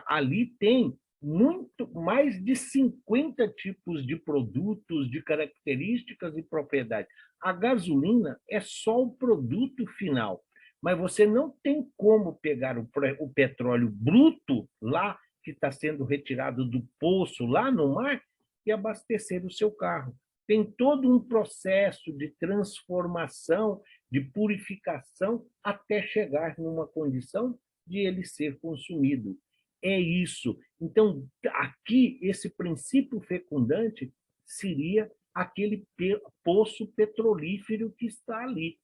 ali tem muito mais de 50 tipos de produtos, de características e propriedades. A gasolina é só o produto final, mas você não tem como pegar o petróleo bruto lá, que está sendo retirado do poço lá no mar, e abastecer o seu carro. Tem todo um processo de transformação, de purificação, até chegar numa condição de ele ser consumido. É isso. Então, aqui, esse princípio fecundante seria aquele poço petrolífero que está ali,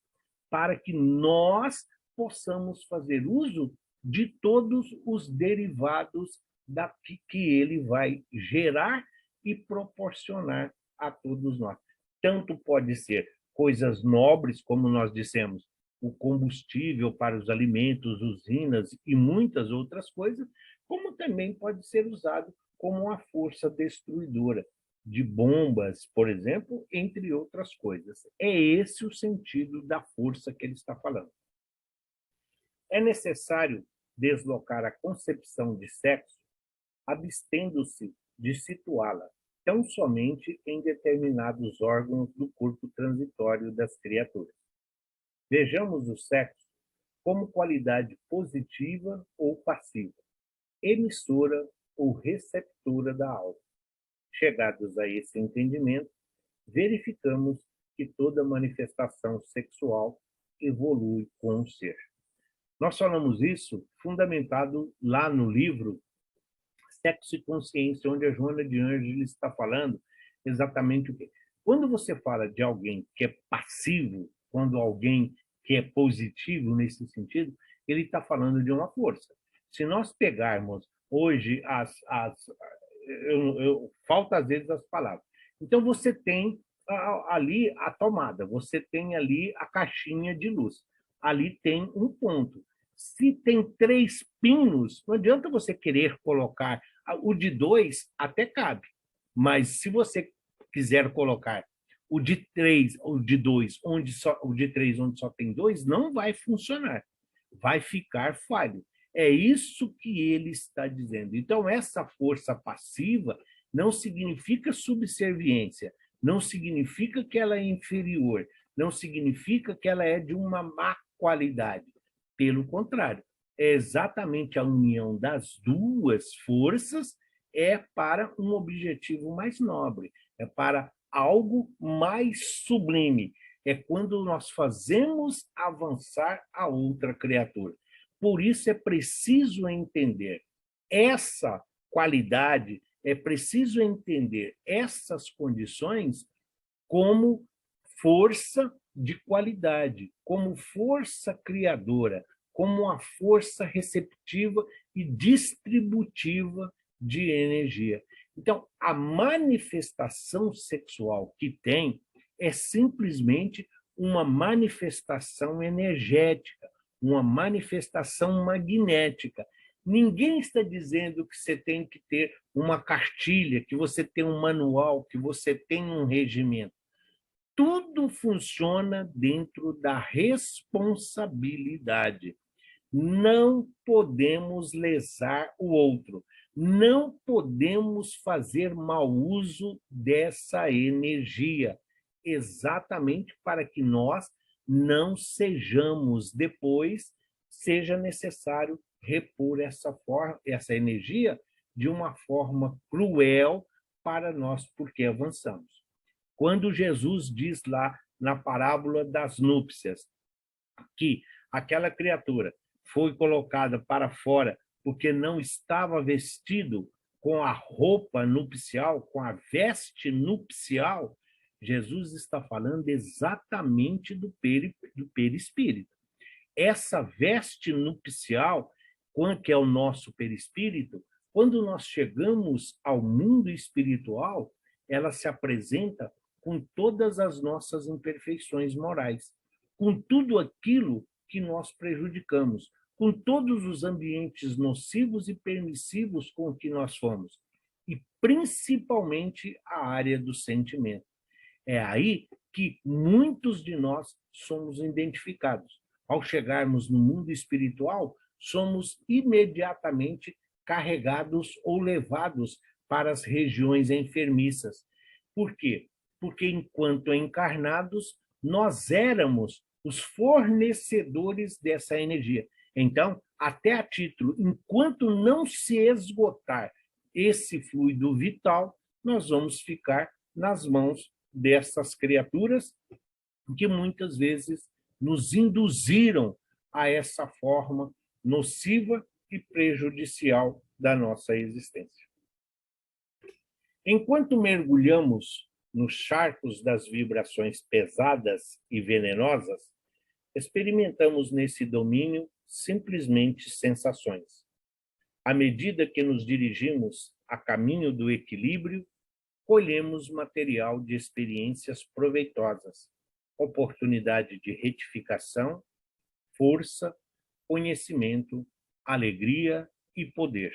para que nós possamos fazer uso de todos os derivados que ele vai gerar e proporcionar a todos nós. Tanto pode ser coisas nobres, como nós dissemos, o combustível para os alimentos, usinas e muitas outras coisas, como também pode ser usado como uma força destruidora de bombas, por exemplo, entre outras coisas. É esse o sentido da força que ele está falando. É necessário deslocar a concepção de sexo, abstendo-se de situá-la tão somente em determinados órgãos do corpo transitório das criaturas. Vejamos o sexo como qualidade positiva ou passiva, emissora ou receptora da alma. Chegados a esse entendimento, verificamos que toda manifestação sexual evolui com o ser. Nós falamos isso fundamentado lá no livro Sexo e Consciência, onde a Joana de Ângeles está falando exatamente o quê? Quando você fala de alguém que é passivo, quando alguém que é positivo nesse sentido, ele está falando de uma força. Se nós pegarmos hoje falta às vezes as palavras. Então você tem ali a tomada, você tem ali a caixinha de luz. Ali tem um ponto. Se tem 3 pinos, não adianta você querer colocar o de 2, até cabe. Mas se você quiser colocar o de 3, o de 2, o de 3 onde só tem 2, não vai funcionar. Vai ficar falho. É isso que ele está dizendo. Então, essa força passiva não significa subserviência, não significa que ela é inferior, não significa que ela é de uma má qualidade. Pelo contrário, é exatamente a união das duas forças, é para um objetivo mais nobre, é para algo mais sublime. É quando nós fazemos avançar a outra criatura. Por isso é preciso entender essa qualidade, é preciso entender essas condições como força de qualidade, como força criadora, como uma força receptiva e distributiva de energia. Então, a manifestação sexual que tem é simplesmente uma manifestação energética, uma manifestação magnética. Ninguém está dizendo que você tem que ter uma cartilha, que você tem um manual, que você tem um regimento. Tudo funciona dentro da responsabilidade. Não podemos lesar o outro, não podemos fazer mau uso dessa energia, exatamente para que nós não sejamos depois, seja necessário repor essa energia de uma forma cruel para nós, porque avançamos. Quando Jesus diz lá na parábola das núpcias que aquela criatura foi colocada para fora porque não estava vestido com a roupa nupcial, com a veste nupcial, Jesus está falando exatamente do perispírito. Essa veste nupcial, que é o nosso perispírito, quando nós chegamos ao mundo espiritual, ela se apresenta com todas as nossas imperfeições morais, com tudo aquilo que nós prejudicamos, com todos os ambientes nocivos e permissivos com que nós fomos, e principalmente a área do sentimento. É aí que muitos de nós somos identificados. Ao chegarmos no mundo espiritual, somos imediatamente carregados ou levados para as regiões enfermiças. Por quê? Porque, enquanto encarnados, nós éramos os fornecedores dessa energia. Então, até a título, enquanto não se esgotar esse fluido vital, nós vamos ficar nas mãos dessas criaturas que muitas vezes nos induziram a essa forma nociva e prejudicial da nossa existência. Enquanto mergulhamos nos charcos das vibrações pesadas e venenosas, experimentamos nesse domínio simplesmente sensações. À medida que nos dirigimos a caminho do equilíbrio, colhemos material de experiências proveitosas, oportunidade de retificação, força, conhecimento, alegria e poder.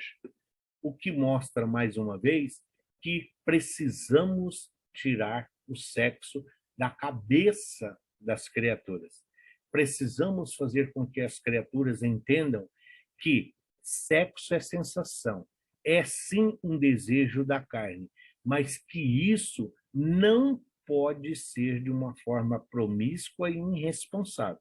O que mostra, mais uma vez, que precisamos tirar o sexo da cabeça das criaturas. Precisamos fazer com que as criaturas entendam que sexo é sensação, é sim um desejo da carne, mas que isso não pode ser de uma forma promíscua e irresponsável.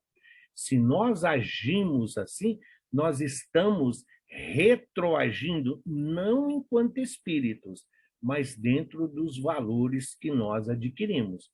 Se nós agimos assim, nós estamos retroagindo, não enquanto espíritos, mas dentro dos valores que nós adquirimos.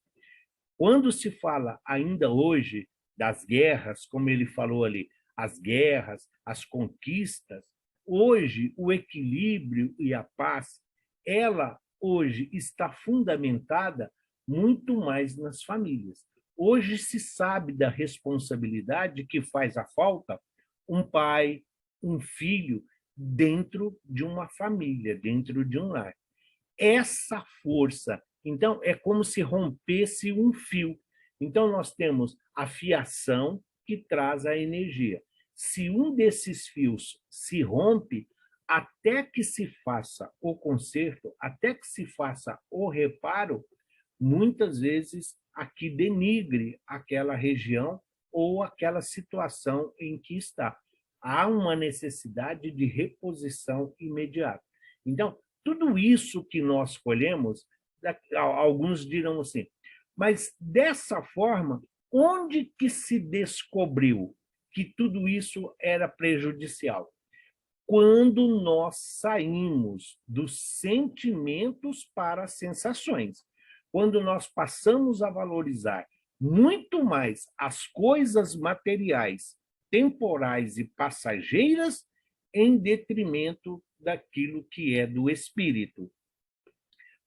Quando se fala ainda hoje das guerras, como ele falou ali, as guerras, as conquistas, hoje o equilíbrio e a paz, ela hoje está fundamentada muito mais nas famílias. Hoje se sabe da responsabilidade que faz a falta um pai, um filho dentro de uma família, dentro de um lar. Essa força, então, é como se rompesse um fio. Então, nós temos a fiação que traz a energia. Se um desses fios se rompe, até que se faça o conserto, até que se faça o reparo, muitas vezes aqui denigre aquela região ou aquela situação em que está. Há uma necessidade de reposição imediata. Então, tudo isso que nós colhemos, alguns dirão assim, mas dessa forma, onde que se descobriu? que tudo isso era prejudicial? Quando nós saímos dos sentimentos para as sensações, quando nós passamos a valorizar muito mais as coisas materiais, temporais e passageiras, em detrimento daquilo que é do espírito.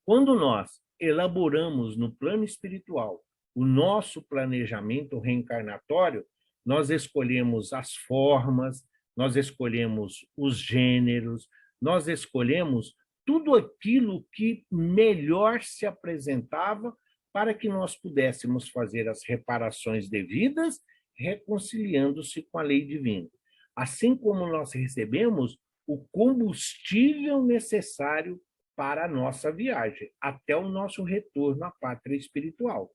Quando nós elaboramos no plano espiritual o nosso planejamento reencarnatório, nós escolhemos as formas, nós escolhemos os gêneros, nós escolhemos tudo aquilo que melhor se apresentava para que nós pudéssemos fazer as reparações devidas, reconciliando-se com a lei divina. Assim como nós recebemos o combustível necessário para a nossa viagem, até o nosso retorno à pátria espiritual.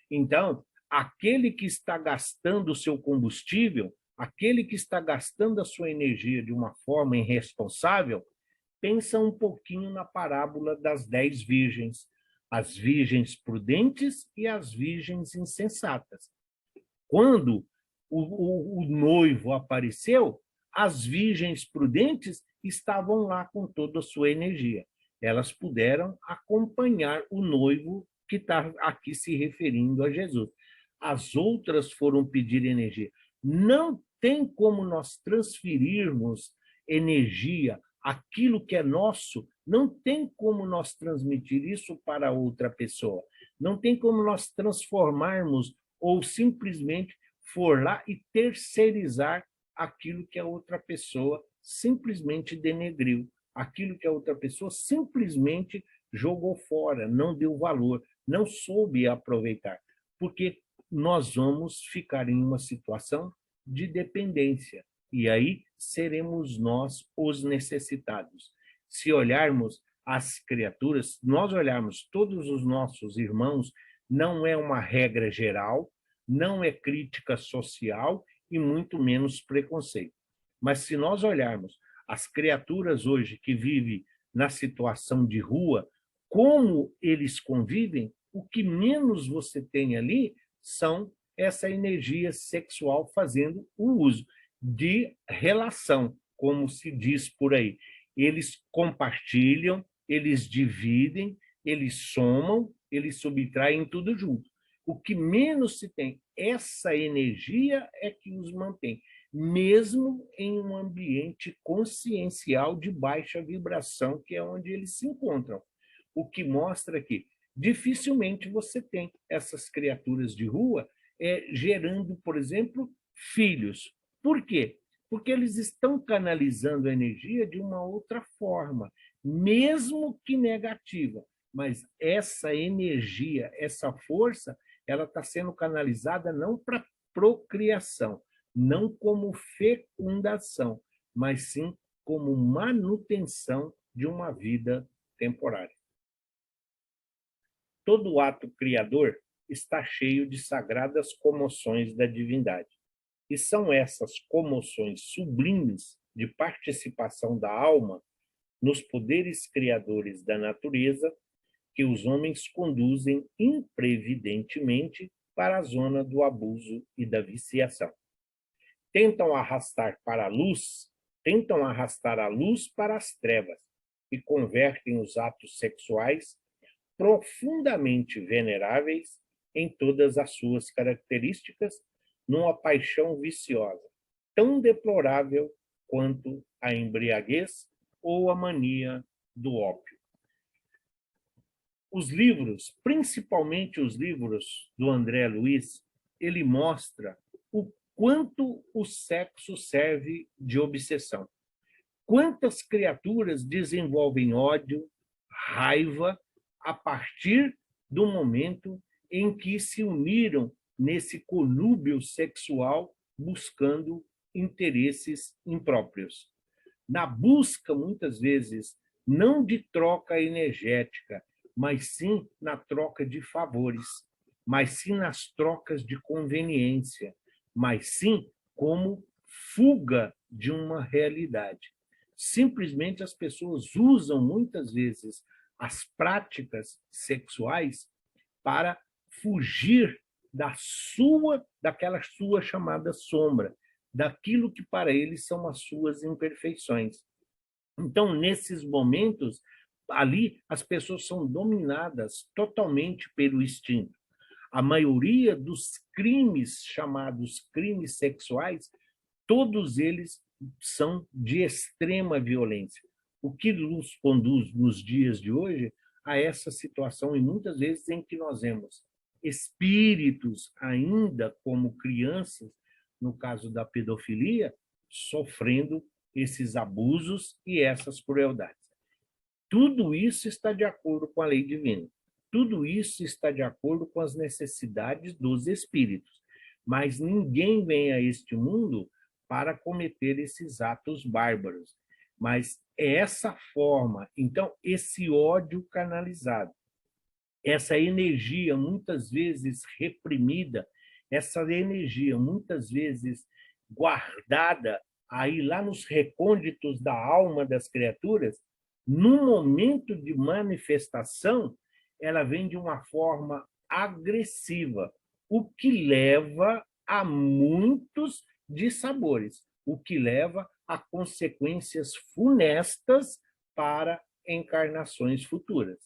Então, aquele que está gastando o seu combustível, aquele que está gastando a sua energia de uma forma irresponsável, pensa um pouquinho na parábola das 10 virgens, as virgens prudentes e as virgens insensatas. Quando o noivo apareceu, as virgens prudentes estavam lá com toda a sua energia. Elas puderam acompanhar o noivo que está aqui se referindo a Jesus. As outras foram pedir energia. Não tem como nós transferirmos energia, aquilo que é nosso, não tem como nós transmitir isso para outra pessoa. Não tem como nós transformarmos ou simplesmente for lá e terceirizar aquilo que a outra pessoa simplesmente denegriu, aquilo que a outra pessoa simplesmente jogou fora, não deu valor, não soube aproveitar, porque nós vamos ficar em uma situação de dependência, e aí seremos nós os necessitados. Se olharmos as criaturas, nós olharmos todos os nossos irmãos, não é uma regra geral, não é crítica social e muito menos preconceito. Mas se nós olharmos as criaturas hoje que vivem na situação de rua, como eles convivem, o que menos você tem ali são essa energia sexual fazendo o uso de relação, como se diz por aí. Eles compartilham, eles dividem, eles somam, eles subtraem tudo junto. O que menos se tem, essa energia é que os mantém, mesmo em um ambiente consciencial de baixa vibração, que é onde eles se encontram. O que mostra que dificilmente você tem essas criaturas de rua gerando, por exemplo, filhos. Por quê? Porque eles estão canalizando a energia de uma outra forma, mesmo que negativa. Mas essa energia, essa força, ela está sendo canalizada não para procriação, não como fecundação, mas sim como manutenção de uma vida temporária. Todo ato criador está cheio de sagradas comoções da divindade. E são essas comoções sublimes de participação da alma nos poderes criadores da natureza que os homens conduzem imprevidentemente para a zona do abuso e da viciação. Tentam arrastar a luz para as trevas e convertem os atos sexuais profundamente veneráveis em todas as suas características numa paixão viciosa, tão deplorável quanto a embriaguez ou a mania do ópio. Os livros, principalmente os livros do André Luiz, ele mostra o quanto o sexo serve de obsessão. Quantas criaturas desenvolvem ódio, raiva, a partir do momento em que se uniram nesse conúbio sexual buscando interesses impróprios. Na busca, muitas vezes, não de troca energética, mas sim na troca de favores, mas sim nas trocas de conveniência, mas sim como fuga de uma realidade. Simplesmente as pessoas usam muitas vezes as práticas sexuais para fugir daquela sua chamada sombra, daquilo que para eles são as suas imperfeições. Então, nesses momentos, ali as pessoas são dominadas totalmente pelo instinto. A maioria dos crimes chamados crimes sexuais, todos eles são de extrema violência. O que nos conduz nos dias de hoje a essa situação, e muitas vezes em que nós vemos espíritos ainda como crianças, no caso da pedofilia, sofrendo esses abusos e essas crueldades. Tudo isso está de acordo com a lei divina. Tudo isso está de acordo com as necessidades dos espíritos. Mas ninguém vem a este mundo para cometer esses atos bárbaros. Mas é essa forma, então, esse ódio canalizado, essa energia muitas vezes reprimida, essa energia muitas vezes guardada aí lá nos recônditos da alma das criaturas, no momento de manifestação, ela vem de uma forma agressiva, o que leva a muitos dissabores, o que leva a consequências funestas para encarnações futuras.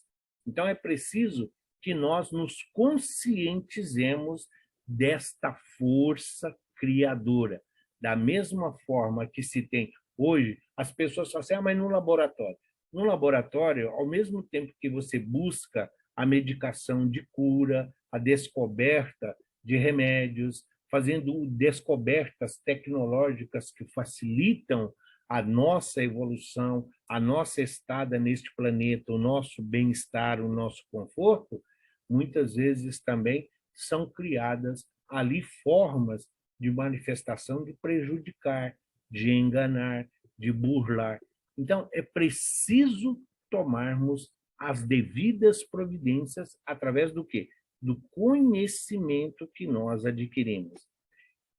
Então, é preciso que nós nos conscientizemos desta força criadora. Da mesma forma que se tem hoje, as pessoas falam assim, mas no laboratório. No laboratório, ao mesmo tempo que você busca a medicação de cura, a descoberta de remédios, fazendo descobertas tecnológicas que facilitam a nossa evolução, a nossa estada neste planeta, o nosso bem-estar, o nosso conforto, muitas vezes também são criadas ali formas de manifestação de prejudicar, de enganar, de burlar. Então, é preciso tomarmos as devidas providências através do quê? Do conhecimento que nós adquirimos.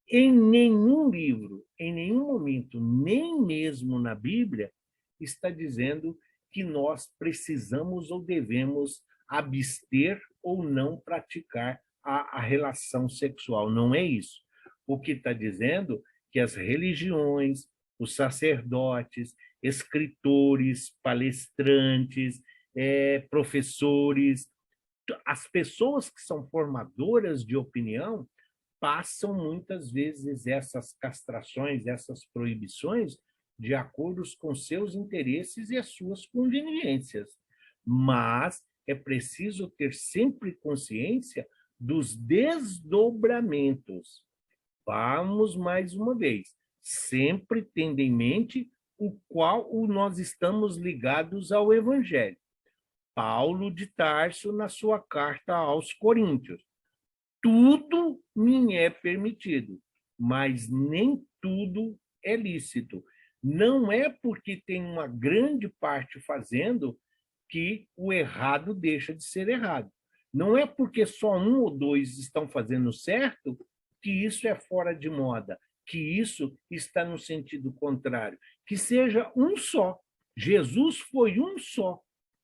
Em nenhum livro, em nenhum momento, nem mesmo na Bíblia, está dizendo que nós precisamos ou devemos abster ou não praticar a relação sexual. Não é isso. O que está dizendo que as religiões, os sacerdotes, escritores, palestrantes, professores, as pessoas que são formadoras de opinião, passam muitas vezes essas castrações, essas proibições, de acordo com seus interesses e as suas conveniências. Mas é preciso ter sempre consciência dos desdobramentos. Vamos mais uma vez, sempre tendo em mente o qual nós estamos ligados ao Evangelho. Paulo de Tarso, na sua carta aos Coríntios, tudo me é permitido, mas nem tudo é lícito. Não é porque tem uma grande parte fazendo que o errado deixa de ser errado. Não é porque só um ou dois estão fazendo certo que isso é fora de moda, que isso está no sentido contrário. Que seja um só. Jesus foi um só.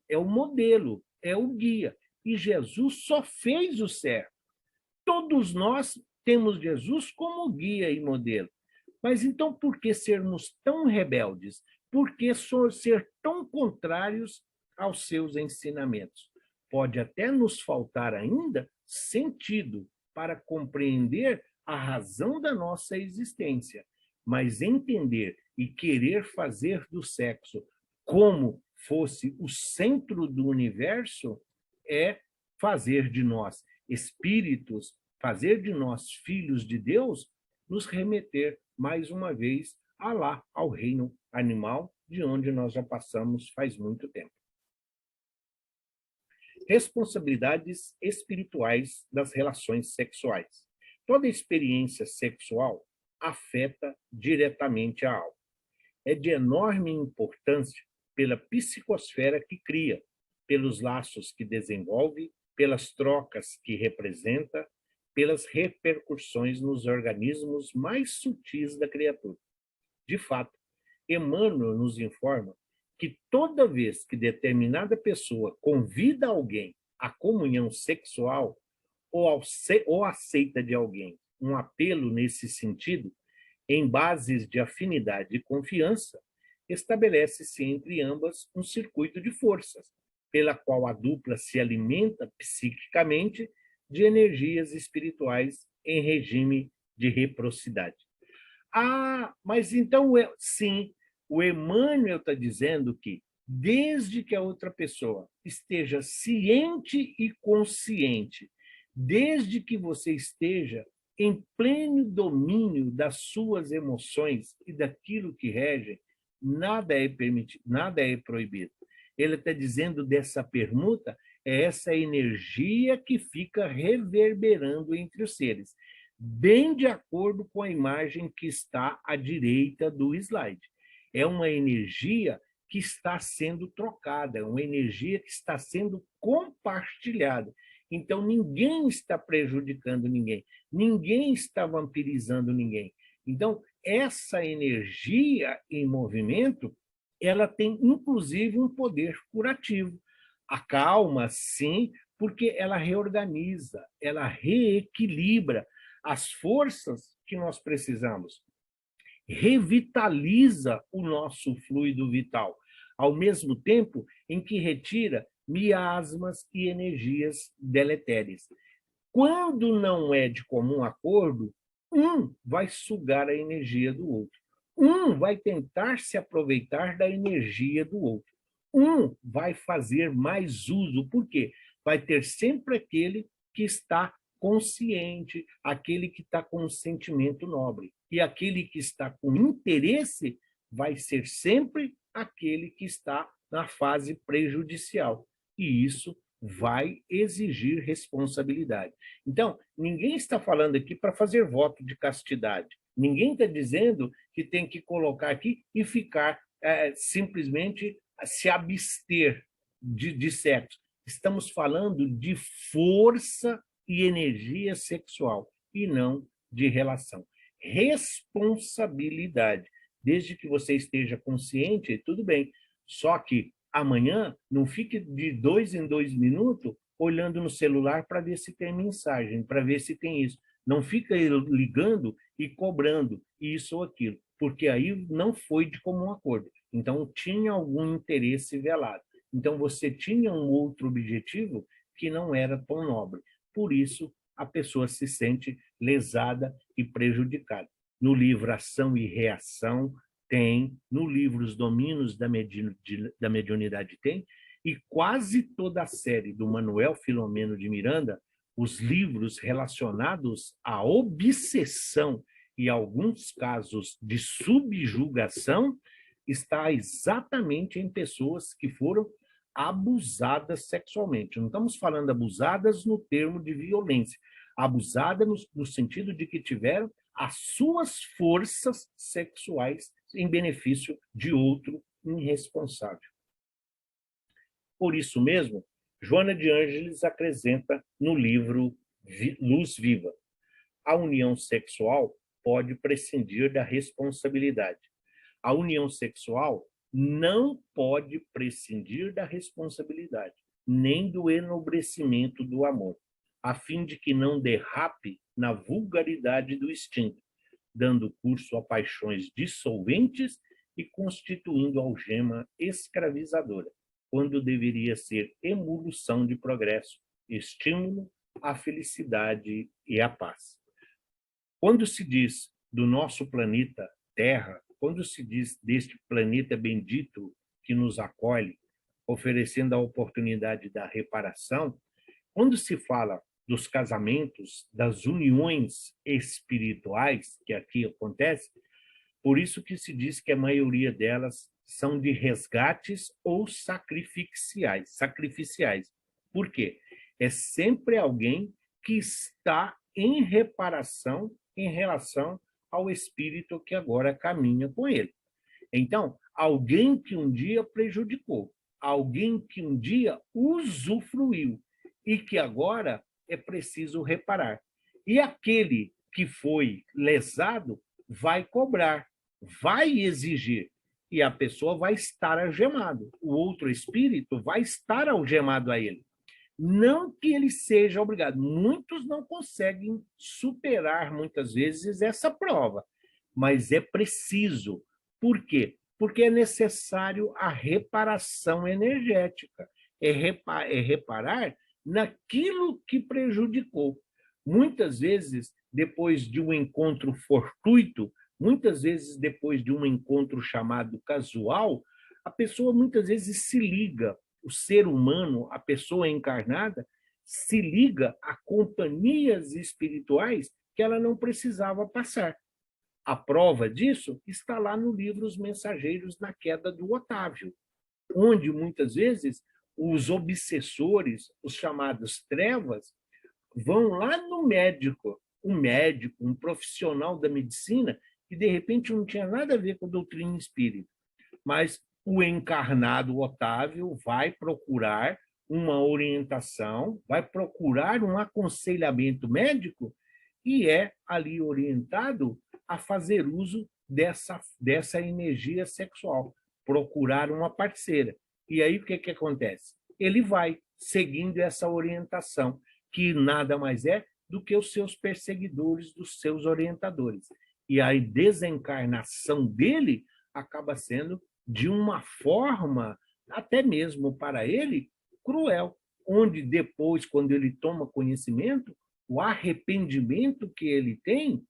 É o modelo, é o guia. E Jesus só fez o certo. Todos nós temos Jesus como guia e modelo. Mas então, por que sermos tão rebeldes? Por que ser tão contrários aos seus ensinamentos? Pode até nos faltar ainda sentido para compreender a razão da nossa existência, mas entender e querer fazer do sexo como fosse o centro do universo é fazer de nós espíritos, fazer de nós filhos de Deus, nos remeter mais uma vez ao reino animal, de onde nós já passamos faz muito tempo. Responsabilidades espirituais das relações sexuais. Toda experiência sexual afeta diretamente a alma. É de enorme importância pela psicosfera que cria, pelos laços que desenvolve, pelas trocas que representa, pelas repercussões nos organismos mais sutis da criatura. De fato, Emmanuel nos informa que toda vez que determinada pessoa convida alguém à comunhão sexual ou aceita de alguém um apelo nesse sentido, Em bases de afinidade e confiança, estabelece-se entre ambas um circuito de forças, pela qual a dupla se alimenta psiquicamente de energias espirituais em regime de reciprocidade. Ah, mas então, sim, o Emmanuel está dizendo que, desde que a outra pessoa esteja ciente e consciente, desde que você esteja em pleno domínio das suas emoções e daquilo que rege, nada é permitido, nada é proibido. Ele está dizendo dessa permuta, é essa energia que fica reverberando entre os seres, bem de acordo com a imagem que está à direita do slide. É uma energia que está sendo trocada, é uma energia que está sendo compartilhada. Então, ninguém está prejudicando ninguém, ninguém está vampirizando ninguém. Então, essa energia em movimento, ela tem, inclusive, um poder curativo. Acalma, sim, porque ela reorganiza, ela reequilibra as forças que nós precisamos, revitaliza o nosso fluido vital, ao mesmo tempo em que retira miasmas e energias deletérias. Quando não é de comum acordo, um vai sugar a energia do outro. Um vai tentar se aproveitar da energia do outro. Um vai fazer mais uso, por quê? Vai ter sempre aquele que está consciente, aquele que está com um sentimento nobre. E aquele que está com interesse vai ser sempre aquele que está na fase prejudicial. E isso vai exigir responsabilidade. Então, ninguém está falando aqui para fazer voto de castidade. Ninguém está dizendo que tem que colocar aqui e ficar simplesmente se abster de sexo. Estamos falando de força e energia sexual e não de relação. Responsabilidade. Desde que você esteja consciente, tudo bem. Só que amanhã não fique de 2 em 2 minutos olhando no celular para ver se tem mensagem, para ver se tem isso. Não fica ligando e cobrando isso ou aquilo, porque aí não foi de comum acordo. Então, tinha algum interesse velado. Então, você tinha um outro objetivo que não era tão nobre. Por isso, a pessoa se sente lesada e prejudicada. No livro Ação e Reação, tem, no livro Os Domínios da Mediunidade tem, e quase toda a série do Manuel Filomeno de Miranda, os livros relacionados à obsessão e alguns casos de subjugação, está exatamente em pessoas que foram abusadas sexualmente. Não estamos falando abusadas no termo de violência, abusada no sentido de que tiveram as suas forças sexuais em benefício de outro irresponsável. Por isso mesmo, Joana de Ângeles acrescenta no livro Luz Viva: a união sexual pode prescindir da responsabilidade. A união sexual não pode prescindir da responsabilidade, nem do enobrecimento do amor, a fim de que não derrape na vulgaridade do instinto, dando curso a paixões dissolventes e constituindo algema escravizadora, quando deveria ser emulação de progresso, estímulo à felicidade e à paz. Quando se diz do nosso planeta Terra, quando se diz deste planeta bendito que nos acolhe, oferecendo a oportunidade da reparação, quando se fala dos casamentos, das uniões espirituais que aqui acontecem, por isso que se diz que a maioria delas são de resgates ou sacrificiais. Por quê? É sempre alguém que está em reparação em relação ao espírito que agora caminha com ele. Então, alguém que um dia prejudicou, alguém que um dia usufruiu e que agora é preciso reparar. E aquele que foi lesado vai cobrar, vai exigir, e a pessoa vai estar algemado. O outro espírito vai estar algemado a ele. Não que ele seja obrigado. Muitos não conseguem superar, muitas vezes, essa prova. mas é preciso. Por quê? Porque é necessário a reparação energética, é reparar naquilo que prejudicou. Muitas vezes, depois de um encontro fortuito, muitas vezes depois de um encontro chamado casual, a pessoa muitas vezes se liga, o ser humano, a pessoa encarnada, se liga a companhias espirituais que ela não precisava passar. A prova disso está lá no livro Os Mensageiros da Queda do Otávio, onde muitas vezes os obsessores, os chamados trevas, vão lá no médico, um profissional da medicina, que de repente não tinha nada a ver com a doutrina espírita, mas o encarnado Otávio vai procurar uma orientação, vai procurar um aconselhamento médico e é ali orientado a fazer uso dessa energia sexual, procurar uma parceira. E aí o que acontece? Ele vai seguindo essa orientação, que nada mais é do que os seus perseguidores, dos seus orientadores. E a desencarnação dele acaba sendo de uma forma, até mesmo para ele, cruel, onde depois, quando ele toma conhecimento, o arrependimento que ele tem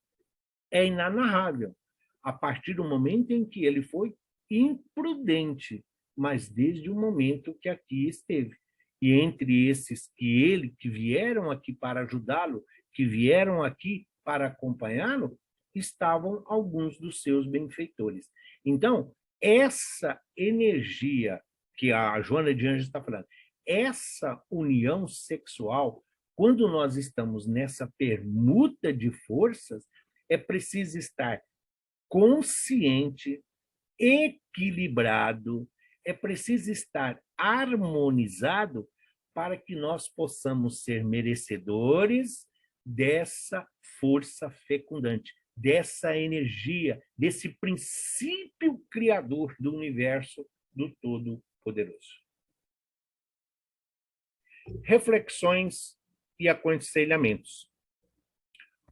é inanarrável, a partir do momento em que ele foi imprudente, mas desde o momento que aqui esteve. E entre esses que vieram aqui para ajudá-lo, que vieram aqui para acompanhá-lo, estavam alguns dos seus benfeitores. Então, essa energia que a Joana de Anjos está falando, essa união sexual, quando nós estamos nessa permuta de forças, é preciso estar consciente, equilibrado, é preciso estar harmonizado para que nós possamos ser merecedores dessa força fecundante, dessa energia, desse princípio criador do universo, do Todo-Poderoso. Reflexões e aconselhamentos.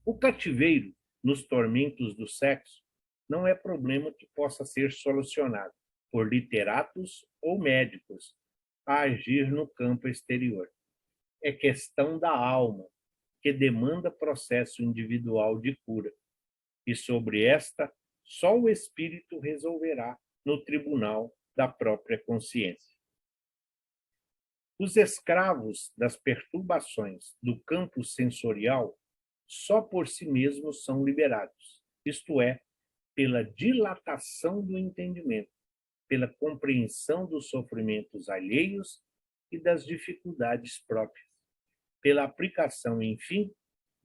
O cativeiro nos tormentos do sexo não é problema que possa ser solucionado por literatos ou médicos a agir no campo exterior. É questão da alma, que demanda processo individual de cura. E sobre esta, só o espírito resolverá no tribunal da própria consciência. Os escravos das perturbações do campo sensorial só por si mesmos são liberados, isto é, pela dilatação do entendimento, pela compreensão dos sofrimentos alheios e das dificuldades próprias, pela aplicação, enfim,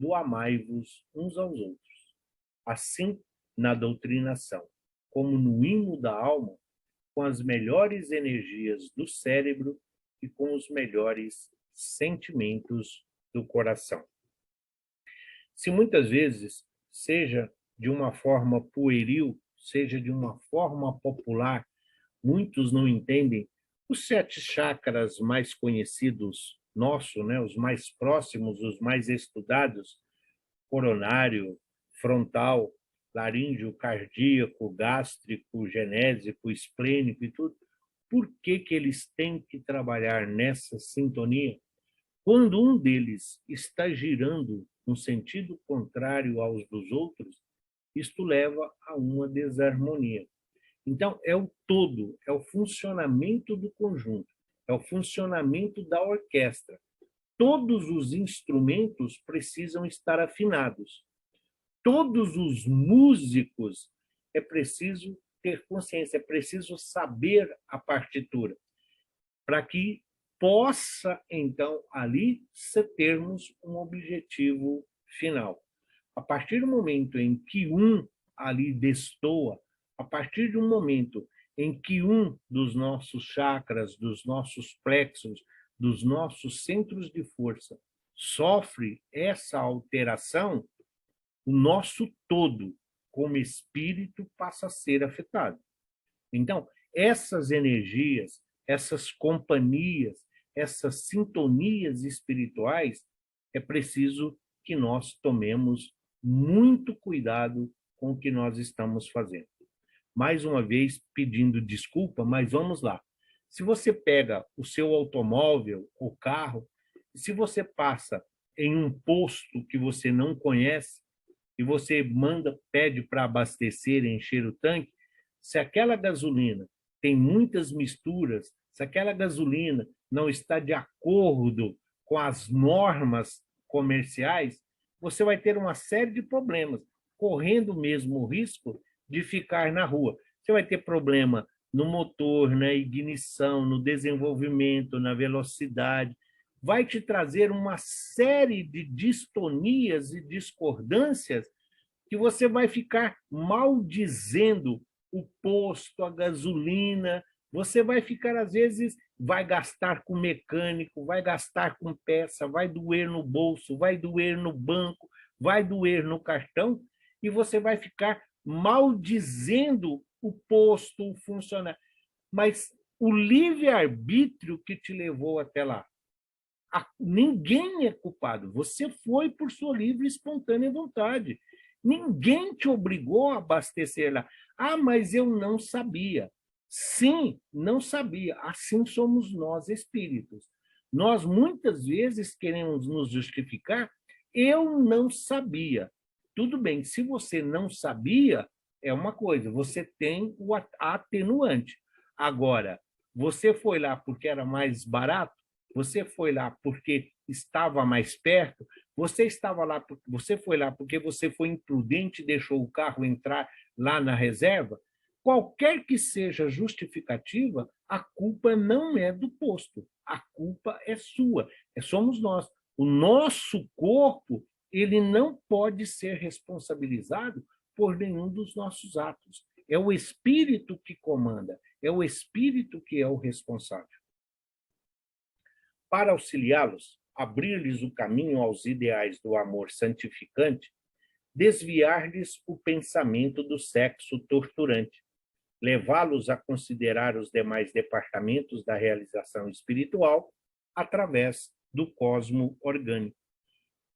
do amai-vos uns aos outros. Assim, na doutrinação, como no hino da alma, com as melhores energias do cérebro e com os melhores sentimentos do coração. Se muitas vezes, seja de uma forma pueril, seja de uma forma popular, muitos não entendem os 7 chakras mais conhecidos nossos, né, os mais próximos, os mais estudados, coronário, frontal, laríngeo, cardíaco, gástrico, genésico, esplênico e tudo. Por que eles têm que trabalhar nessa sintonia? Quando um deles está girando no sentido contrário aos dos outros, isto leva a uma desarmonia. Então, é o todo, é o funcionamento do conjunto, é o funcionamento da orquestra. Todos os instrumentos precisam estar afinados. Todos os músicos é preciso ter consciência, é preciso saber a partitura, para que possa, então, ali termos um objetivo final. A partir do momento em que um ali destoa, a partir de um momento em que um dos nossos chakras, dos nossos plexos, dos nossos centros de força sofre essa alteração, o nosso todo, como espírito, passa a ser afetado. Então, essas energias, essas companhias, essas sintonias espirituais, é preciso que nós tomemos muito cuidado com o que nós estamos fazendo. Mais uma vez, pedindo desculpa, mas vamos lá. Se você pega o seu automóvel, o carro, se você passa em um posto que você não conhece e você pede para abastecer, encher o tanque, se aquela gasolina tem muitas misturas, se aquela gasolina não está de acordo com as normas comerciais, você vai ter uma série de problemas, correndo mesmo o risco de ficar na rua. Você vai ter problema no motor, na ignição, no desenvolvimento, na velocidade. Vai te trazer uma série de distonias e discordâncias que você vai ficar maldizendo o posto, a gasolina. Você vai ficar, às vezes, vai gastar com mecânico, vai gastar com peça, vai doer no bolso, vai doer no banco, vai doer no cartão, e você vai ficar maldizendo o posto, o funcionário. Mas o livre-arbítrio que te levou até lá, ninguém é culpado. Você foi por sua livre e espontânea vontade. Ninguém te obrigou a abastecer lá. Ah, mas eu não sabia. Sim, não sabia. Assim somos nós, espíritos. Nós, muitas vezes, queremos nos justificar. Eu não sabia. Tudo bem, se você não sabia, é uma coisa. Você tem o atenuante. Agora, você foi lá porque era mais barato? Você foi lá porque estava mais perto? Você foi lá porque você foi imprudente e deixou o carro entrar lá na reserva? Qualquer que seja a justificativa, a culpa não é do posto. A culpa é sua. Somos nós. O nosso corpo, ele não pode ser responsabilizado por nenhum dos nossos atos. É o espírito que comanda, é o espírito que é o responsável. Para auxiliá-los, abrir-lhes o caminho aos ideais do amor santificante, desviar-lhes o pensamento do sexo torturante, levá-los a considerar os demais departamentos da realização espiritual através do cosmo orgânico.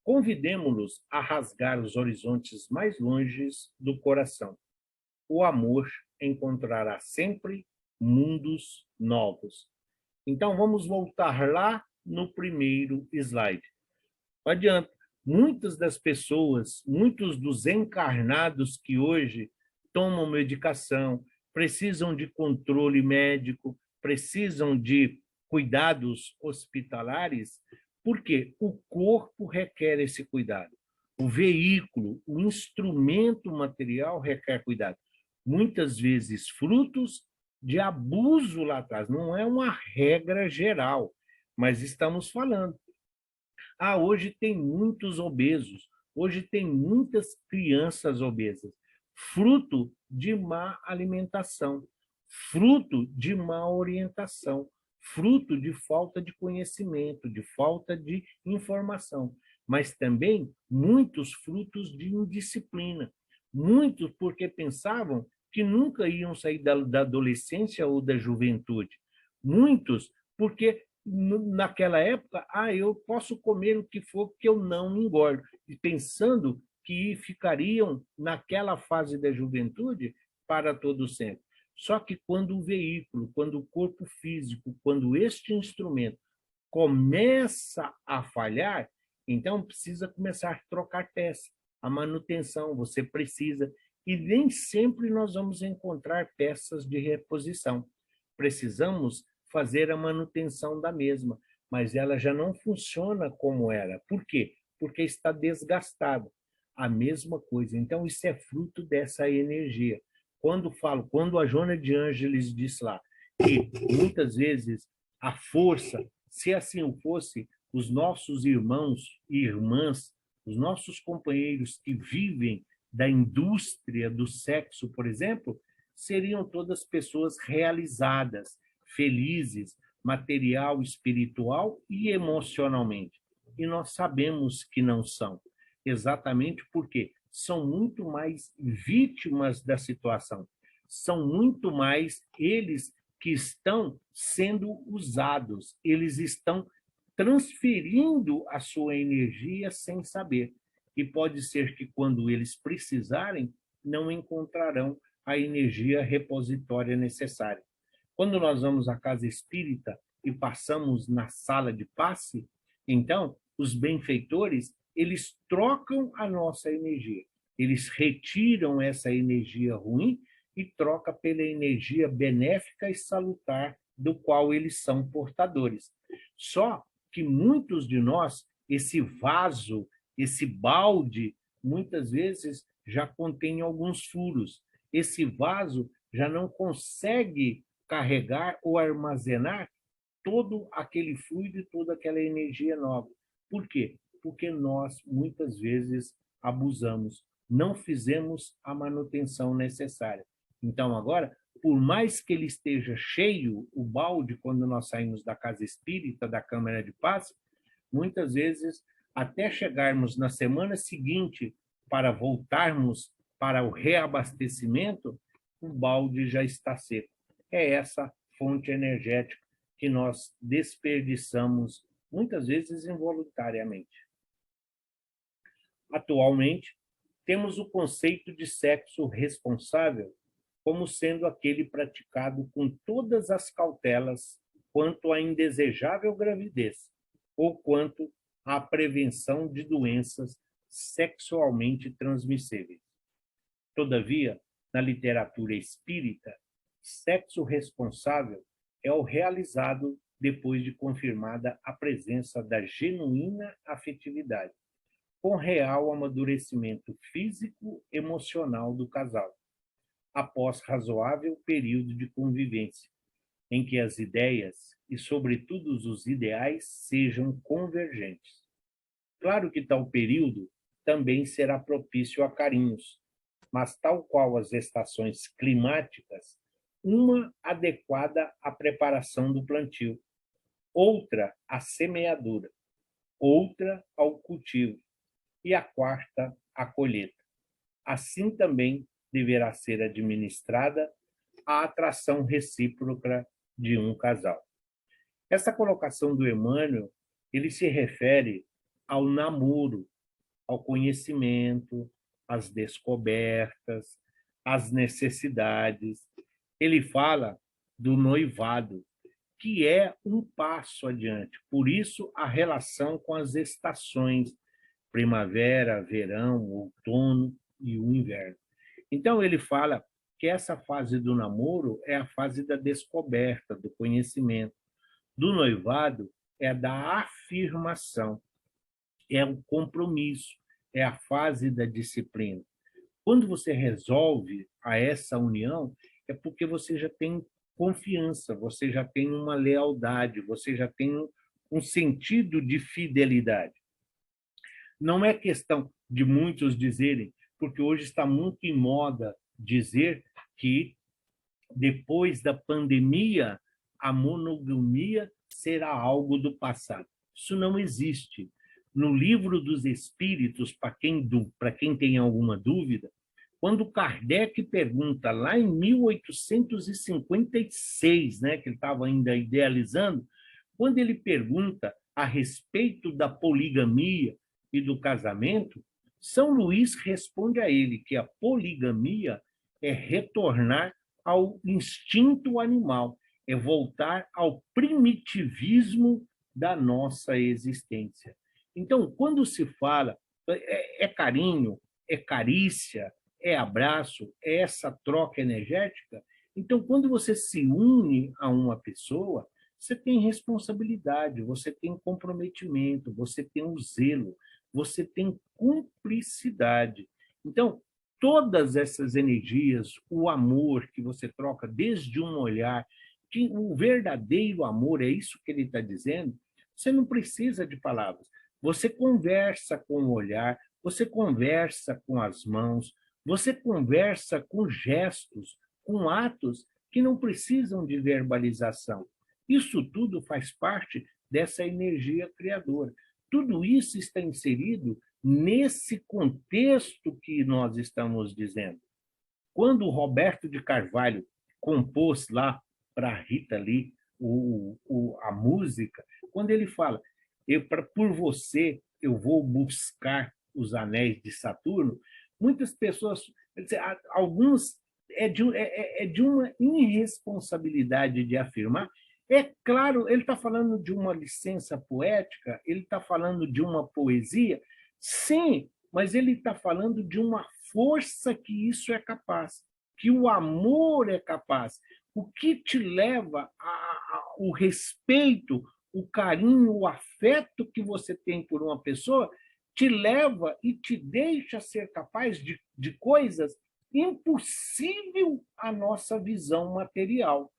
Convidemo-los a rasgar os horizontes mais longes do coração. O amor encontrará sempre mundos novos. Então, vamos voltar lá no primeiro slide. Não adianta. Muitas das pessoas, muitos dos encarnados que hoje tomam medicação, precisam de controle médico, precisam de cuidados hospitalares, porque o corpo requer esse cuidado. O veículo, o instrumento material requer cuidado. Muitas vezes frutos de abuso lá atrás. Não é uma regra geral, mas estamos falando. Hoje tem muitos obesos, hoje tem muitas crianças obesas, fruto de má alimentação, fruto de má orientação, fruto de falta de conhecimento, de falta de informação, mas também muitos frutos de indisciplina, muitos porque pensavam que nunca iam sair da adolescência ou da juventude, muitos porque naquela época, eu posso comer o que for que eu não engordo, e pensando que ficariam naquela fase da juventude para todo sempre. Só que quando o veículo, quando o corpo físico, quando este instrumento começa a falhar, então precisa começar a trocar peça, a manutenção, você precisa, e nem sempre nós vamos encontrar peças de reposição. Precisamos fazer a manutenção da mesma, mas ela já não funciona como era. Por quê? Porque está desgastada. A mesma coisa. Então, isso é fruto dessa energia. Quando a Joana de Ângeles diz lá que muitas vezes a força, se assim fosse, os nossos irmãos e irmãs, os nossos companheiros que vivem da indústria do sexo, por exemplo, seriam todas pessoas realizadas, felizes, material, espiritual e emocionalmente. E nós sabemos que não são, exatamente porque são muito mais vítimas da situação, são muito mais eles que estão sendo usados, eles estão transferindo a sua energia sem saber. E pode ser que quando eles precisarem, não encontrarão a energia repositória necessária. Quando nós vamos à casa espírita e passamos na sala de passe, então, os benfeitores, eles trocam a nossa energia. Eles retiram essa energia ruim e trocam pela energia benéfica e salutar do qual eles são portadores. Só que muitos de nós, esse vaso, esse balde, muitas vezes já contém alguns furos. Esse vaso já não consegue carregar ou armazenar todo aquele fluido e toda aquela energia nova. Por quê? Porque nós, muitas vezes, abusamos, não fizemos a manutenção necessária. Então, agora, por mais que ele esteja cheio, o balde, quando nós saímos da casa espírita, da Câmara de Paz, muitas vezes, até chegarmos na semana seguinte para voltarmos para o reabastecimento, o balde já está seco. É essa fonte energética que nós desperdiçamos, muitas vezes involuntariamente. Atualmente, temos o conceito de sexo responsável como sendo aquele praticado com todas as cautelas quanto à indesejável gravidez ou quanto à prevenção de doenças sexualmente transmissíveis. Todavia, na literatura espírita, sexo responsável é o realizado depois de confirmada a presença da genuína afetividade, com real amadurecimento físico e emocional do casal, após razoável período de convivência, em que as ideias e, sobretudo, os ideais sejam convergentes. Claro que tal período também será propício a carinhos, mas tal qual as estações climáticas, uma adequada à preparação do plantio, outra à semeadura, outra ao cultivo e a quarta à colheita. Assim também deverá ser administrada a atração recíproca de um casal. Essa colocação do Emmanuel, ele se refere ao namoro, ao conhecimento, às descobertas, às necessidades. Ele fala do noivado, que é um passo adiante. Por isso, a relação com as estações, primavera, verão, outono e o inverno. Então, ele fala que essa fase do namoro é a fase da descoberta, do conhecimento. Do noivado é a da afirmação, é o compromisso, é a fase da disciplina. Quando você resolve a essa união, é porque você já tem confiança, você já tem uma lealdade, você já tem um sentido de fidelidade. Não é questão de muitos dizerem, porque hoje está muito em moda dizer que depois da pandemia a monogamia será algo do passado. Isso não existe. No Livro dos Espíritos, para quem tem alguma dúvida, quando Kardec pergunta, lá em 1856, né, que ele estava ainda idealizando, quando ele pergunta a respeito da poligamia e do casamento, São Luís responde a ele que a poligamia é retornar ao instinto animal, é voltar ao primitivismo da nossa existência. Então, quando se fala, é carinho, é carícia, é abraço, é essa troca energética. Então, quando você se une a uma pessoa, você tem responsabilidade, você tem comprometimento, você tem um zelo, você tem cumplicidade. Então, todas essas energias, o amor que você troca desde um olhar, que o verdadeiro amor, é isso que ele está dizendo, você não precisa de palavras. Você conversa com o olhar, você conversa com as mãos, você conversa com gestos, com atos que não precisam de verbalização. Isso tudo faz parte dessa energia criadora. Tudo isso está inserido nesse contexto que nós estamos dizendo. Quando o Roberto de Carvalho compôs lá para Rita Lee a música, quando ele fala, por você eu vou buscar os anéis de Saturno, Muitas pessoas, quer dizer, alguns de uma irresponsabilidade de afirmar. É claro, ele está falando de uma licença poética, ele está falando de uma poesia, sim, mas ele está falando de uma força que isso é capaz, que o amor é capaz. O que te leva o respeito, o carinho, o afeto que você tem por uma pessoa, te leva e te deixa ser capaz de coisas impossível à nossa visão material.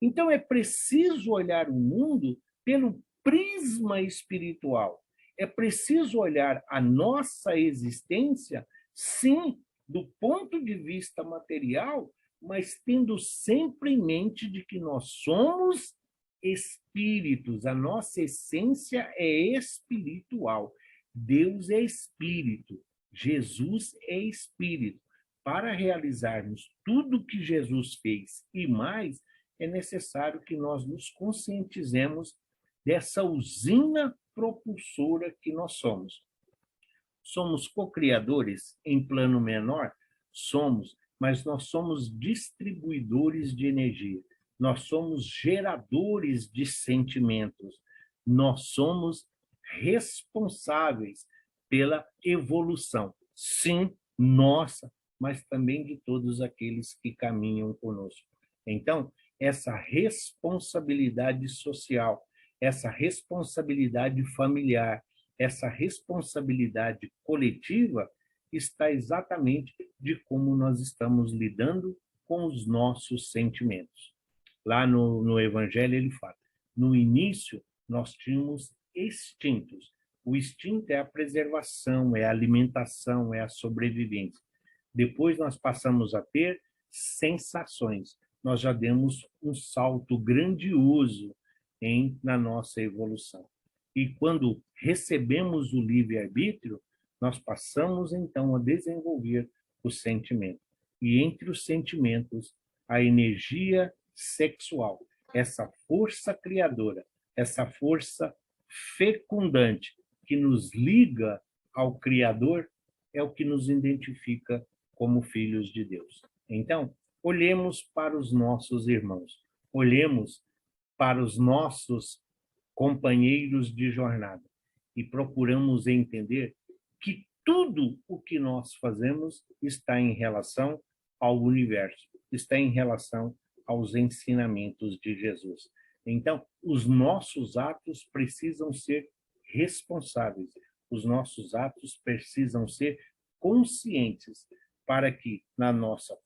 Então, é preciso olhar o mundo pelo prisma espiritual. É preciso olhar a nossa existência, sim, do ponto de vista material, mas tendo sempre em mente de que nós somos espíritos, a nossa essência é espiritual. Deus é espírito, Jesus é espírito. Para realizarmos tudo que Jesus fez e mais, é necessário que nós nos conscientizemos dessa usina propulsora que nós somos. Somos co-criadores em plano menor? Somos, mas nós somos distribuidores de energia. Nós somos geradores de sentimentos. Nós somos responsáveis pela evolução. Sim, nossa, mas também de todos aqueles que caminham conosco. Então, essa responsabilidade social, essa responsabilidade familiar, essa responsabilidade coletiva está exatamente de como nós estamos lidando com os nossos sentimentos. Lá no Evangelho ele fala, no início nós tínhamos instintos. O instinto é a preservação, é a alimentação, é a sobrevivência. Depois nós passamos a ter sensações. Nós já demos um salto grandioso na nossa evolução. E quando recebemos o livre-arbítrio, nós passamos, então, a desenvolver o sentimento. E entre os sentimentos, a energia sexual, essa força criadora, essa força fecundante que nos liga ao Criador, é o que nos identifica como filhos de Deus. Então, olhemos para os nossos irmãos, olhemos para os nossos companheiros de jornada e procuramos entender que tudo o que nós fazemos está em relação ao universo, está em relação aos ensinamentos de Jesus. Então, os nossos atos precisam ser responsáveis, os nossos atos precisam ser conscientes para que na nossa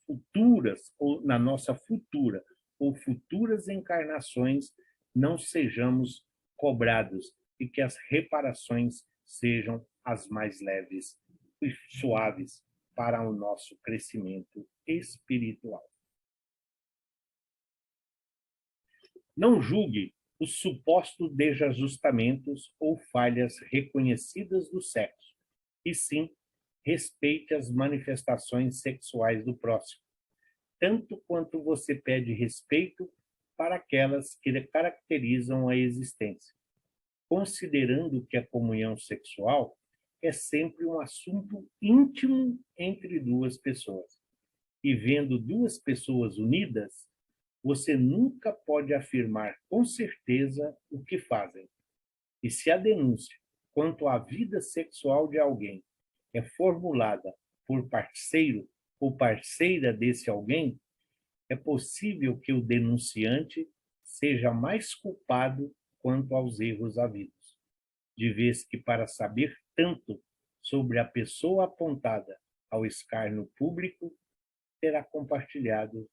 futura ou futuras encarnações não sejamos cobrados e que as reparações sejam as mais leves e suaves para o nosso crescimento espiritual. Não julgue os supostos desajustamentos ou falhas reconhecidas do sexo, e sim respeite as manifestações sexuais do próximo, tanto quanto você pede respeito para aquelas que caracterizam a existência, considerando que a comunhão sexual é sempre um assunto íntimo entre duas pessoas. E vendo duas pessoas unidas, você nunca pode afirmar com certeza o que fazem. E se a denúncia quanto à vida sexual de alguém é formulada por parceiro ou parceira desse alguém, é possível que o denunciante seja mais culpado quanto aos erros havidos, de vez que para saber tanto sobre a pessoa apontada ao escárnio público, terá compartilhado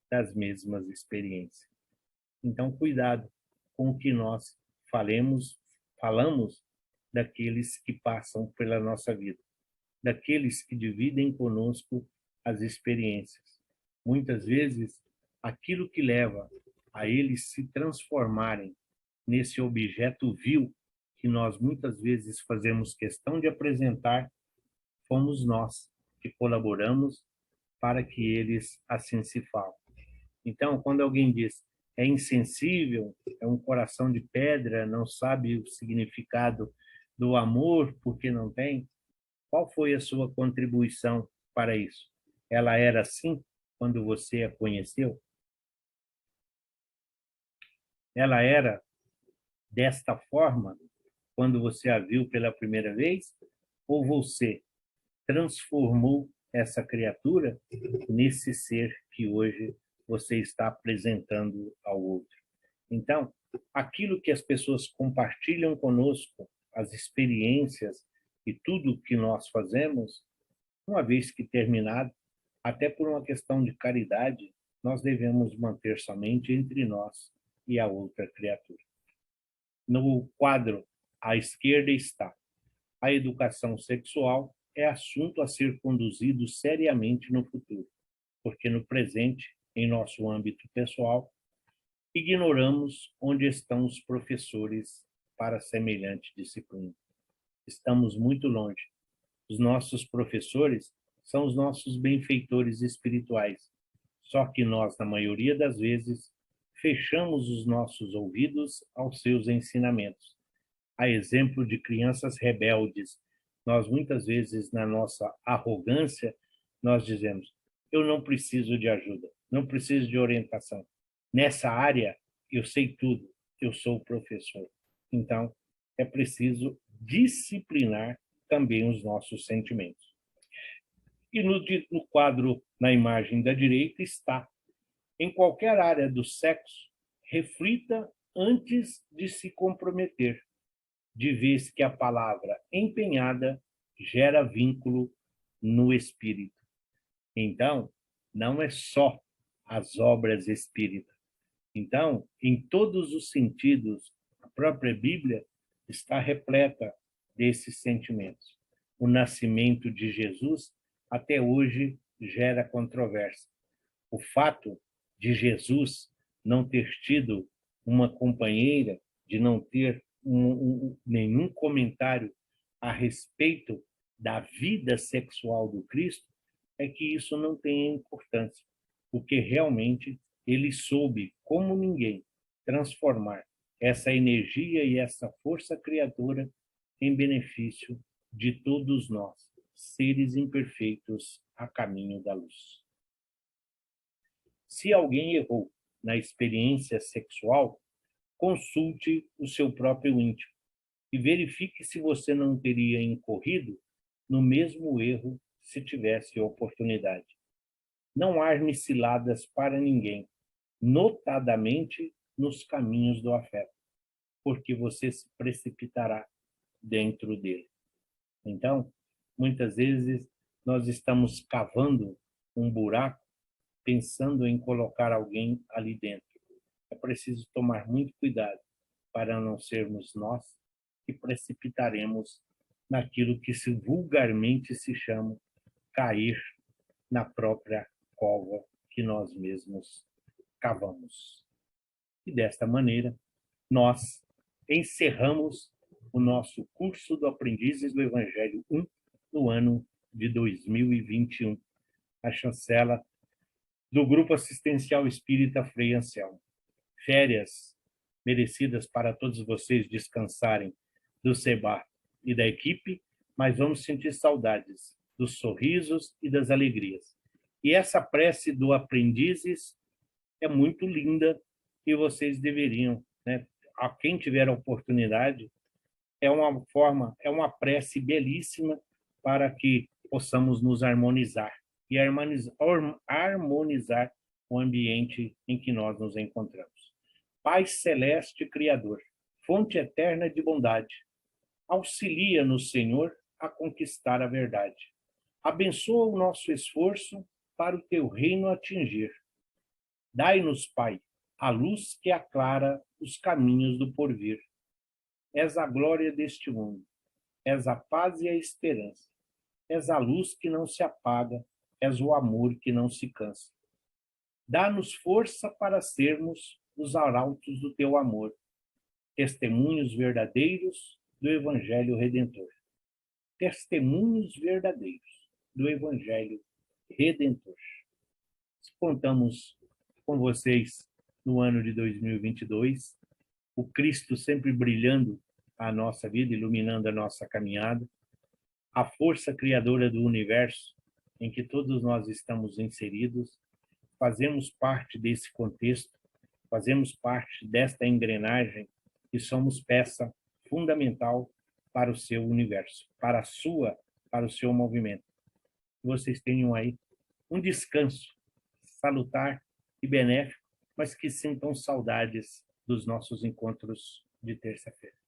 das mesmas experiências. Então, cuidado com o que nós falamos daqueles que passam pela nossa vida, daqueles que dividem conosco as experiências. Muitas vezes, aquilo que leva a eles se transformarem nesse objeto vil que nós muitas vezes fazemos questão de apresentar, fomos nós que colaboramos para que eles assim se falem. Então, quando alguém diz é insensível, é um coração de pedra, não sabe o significado do amor porque não tem, qual foi a sua contribuição para isso? Ela era assim quando você a conheceu? Ela era desta forma quando você a viu pela primeira vez? Ou você transformou essa criatura nesse ser que hoje você está apresentando ao outro? Então, aquilo que as pessoas compartilham conosco, as experiências e tudo o que nós fazemos, uma vez que terminado, até por uma questão de caridade, nós devemos manter somente entre nós e a outra criatura. No quadro à esquerda está: a educação sexual é assunto a ser conduzido seriamente no futuro, porque no presente, em nosso âmbito pessoal, ignoramos onde estão os professores para semelhante disciplina. Estamos muito longe. Os nossos professores são os nossos benfeitores espirituais. Só que nós, na maioria das vezes, fechamos os nossos ouvidos aos seus ensinamentos. A exemplo de crianças rebeldes, nós muitas vezes, na nossa arrogância, nós dizemos: eu não preciso de ajuda, não preciso de orientação. Nessa área, eu sei tudo, eu sou o professor. Então, é preciso disciplinar também os nossos sentimentos. E no quadro, na imagem da direita, está: em qualquer área do sexo, reflita antes de se comprometer, de vez que a palavra empenhada gera vínculo no espírito. Então, não é só as obras espíritas. Então, em todos os sentidos, a própria Bíblia está repleta desses sentimentos. O nascimento de Jesus até hoje gera controvérsia. O fato de Jesus não ter tido uma companheira, de não ter nenhum comentário a respeito da vida sexual do Cristo, é que isso não tem importância, porque realmente ele soube, como ninguém, transformar essa energia e essa força criadora em benefício de todos nós, seres imperfeitos a caminho da luz. Se alguém errou na experiência sexual, consulte o seu próprio íntimo e verifique se você não teria incorrido no mesmo erro se tivesse oportunidade. Não arme ciladas para ninguém, notadamente nos caminhos do afeto, porque você se precipitará dentro dele. Então, muitas vezes, nós estamos cavando um buraco pensando em colocar alguém ali dentro. É preciso tomar muito cuidado para não sermos nós que precipitaremos naquilo que vulgarmente se chama cair na própria cova que nós mesmos cavamos. E desta maneira, nós encerramos o nosso curso do Aprendizes do Evangelho 1 no ano de 2021. A chancela do Grupo Assistencial Espírita Frei Anselmo. Férias merecidas para todos vocês descansarem do Seba e da equipe, mas vamos sentir saudades dos sorrisos e das alegrias. E essa prece do Aprendizes é muito linda e vocês deveriam, né? A quem tiver a oportunidade, é uma prece belíssima para que possamos nos harmonizar e harmonizar o ambiente em que nós nos encontramos. Pai celeste criador, fonte eterna de bondade, auxilia-nos, Senhor, a conquistar a verdade. Abençoa o nosso esforço para o teu reino atingir. Dai-nos, Pai, a luz que aclara os caminhos do porvir. És a glória deste mundo, és a paz e a esperança, és a luz que não se apaga, és o amor que não se cansa. Dá-nos força para sermos os arautos do teu amor, testemunhos verdadeiros do Evangelho Redentor. Testemunhos verdadeiros do Evangelho Redentor. Contamos com vocês no ano de 2022, o Cristo sempre brilhando a nossa vida, iluminando a nossa caminhada, a força criadora do universo em que todos nós estamos inseridos, fazemos parte desse contexto, fazemos parte desta engrenagem e somos peça fundamental para o seu universo, para o seu movimento. Que vocês tenham aí um descanso salutar e benéfico, mas que sintam saudades dos nossos encontros de terça-feira.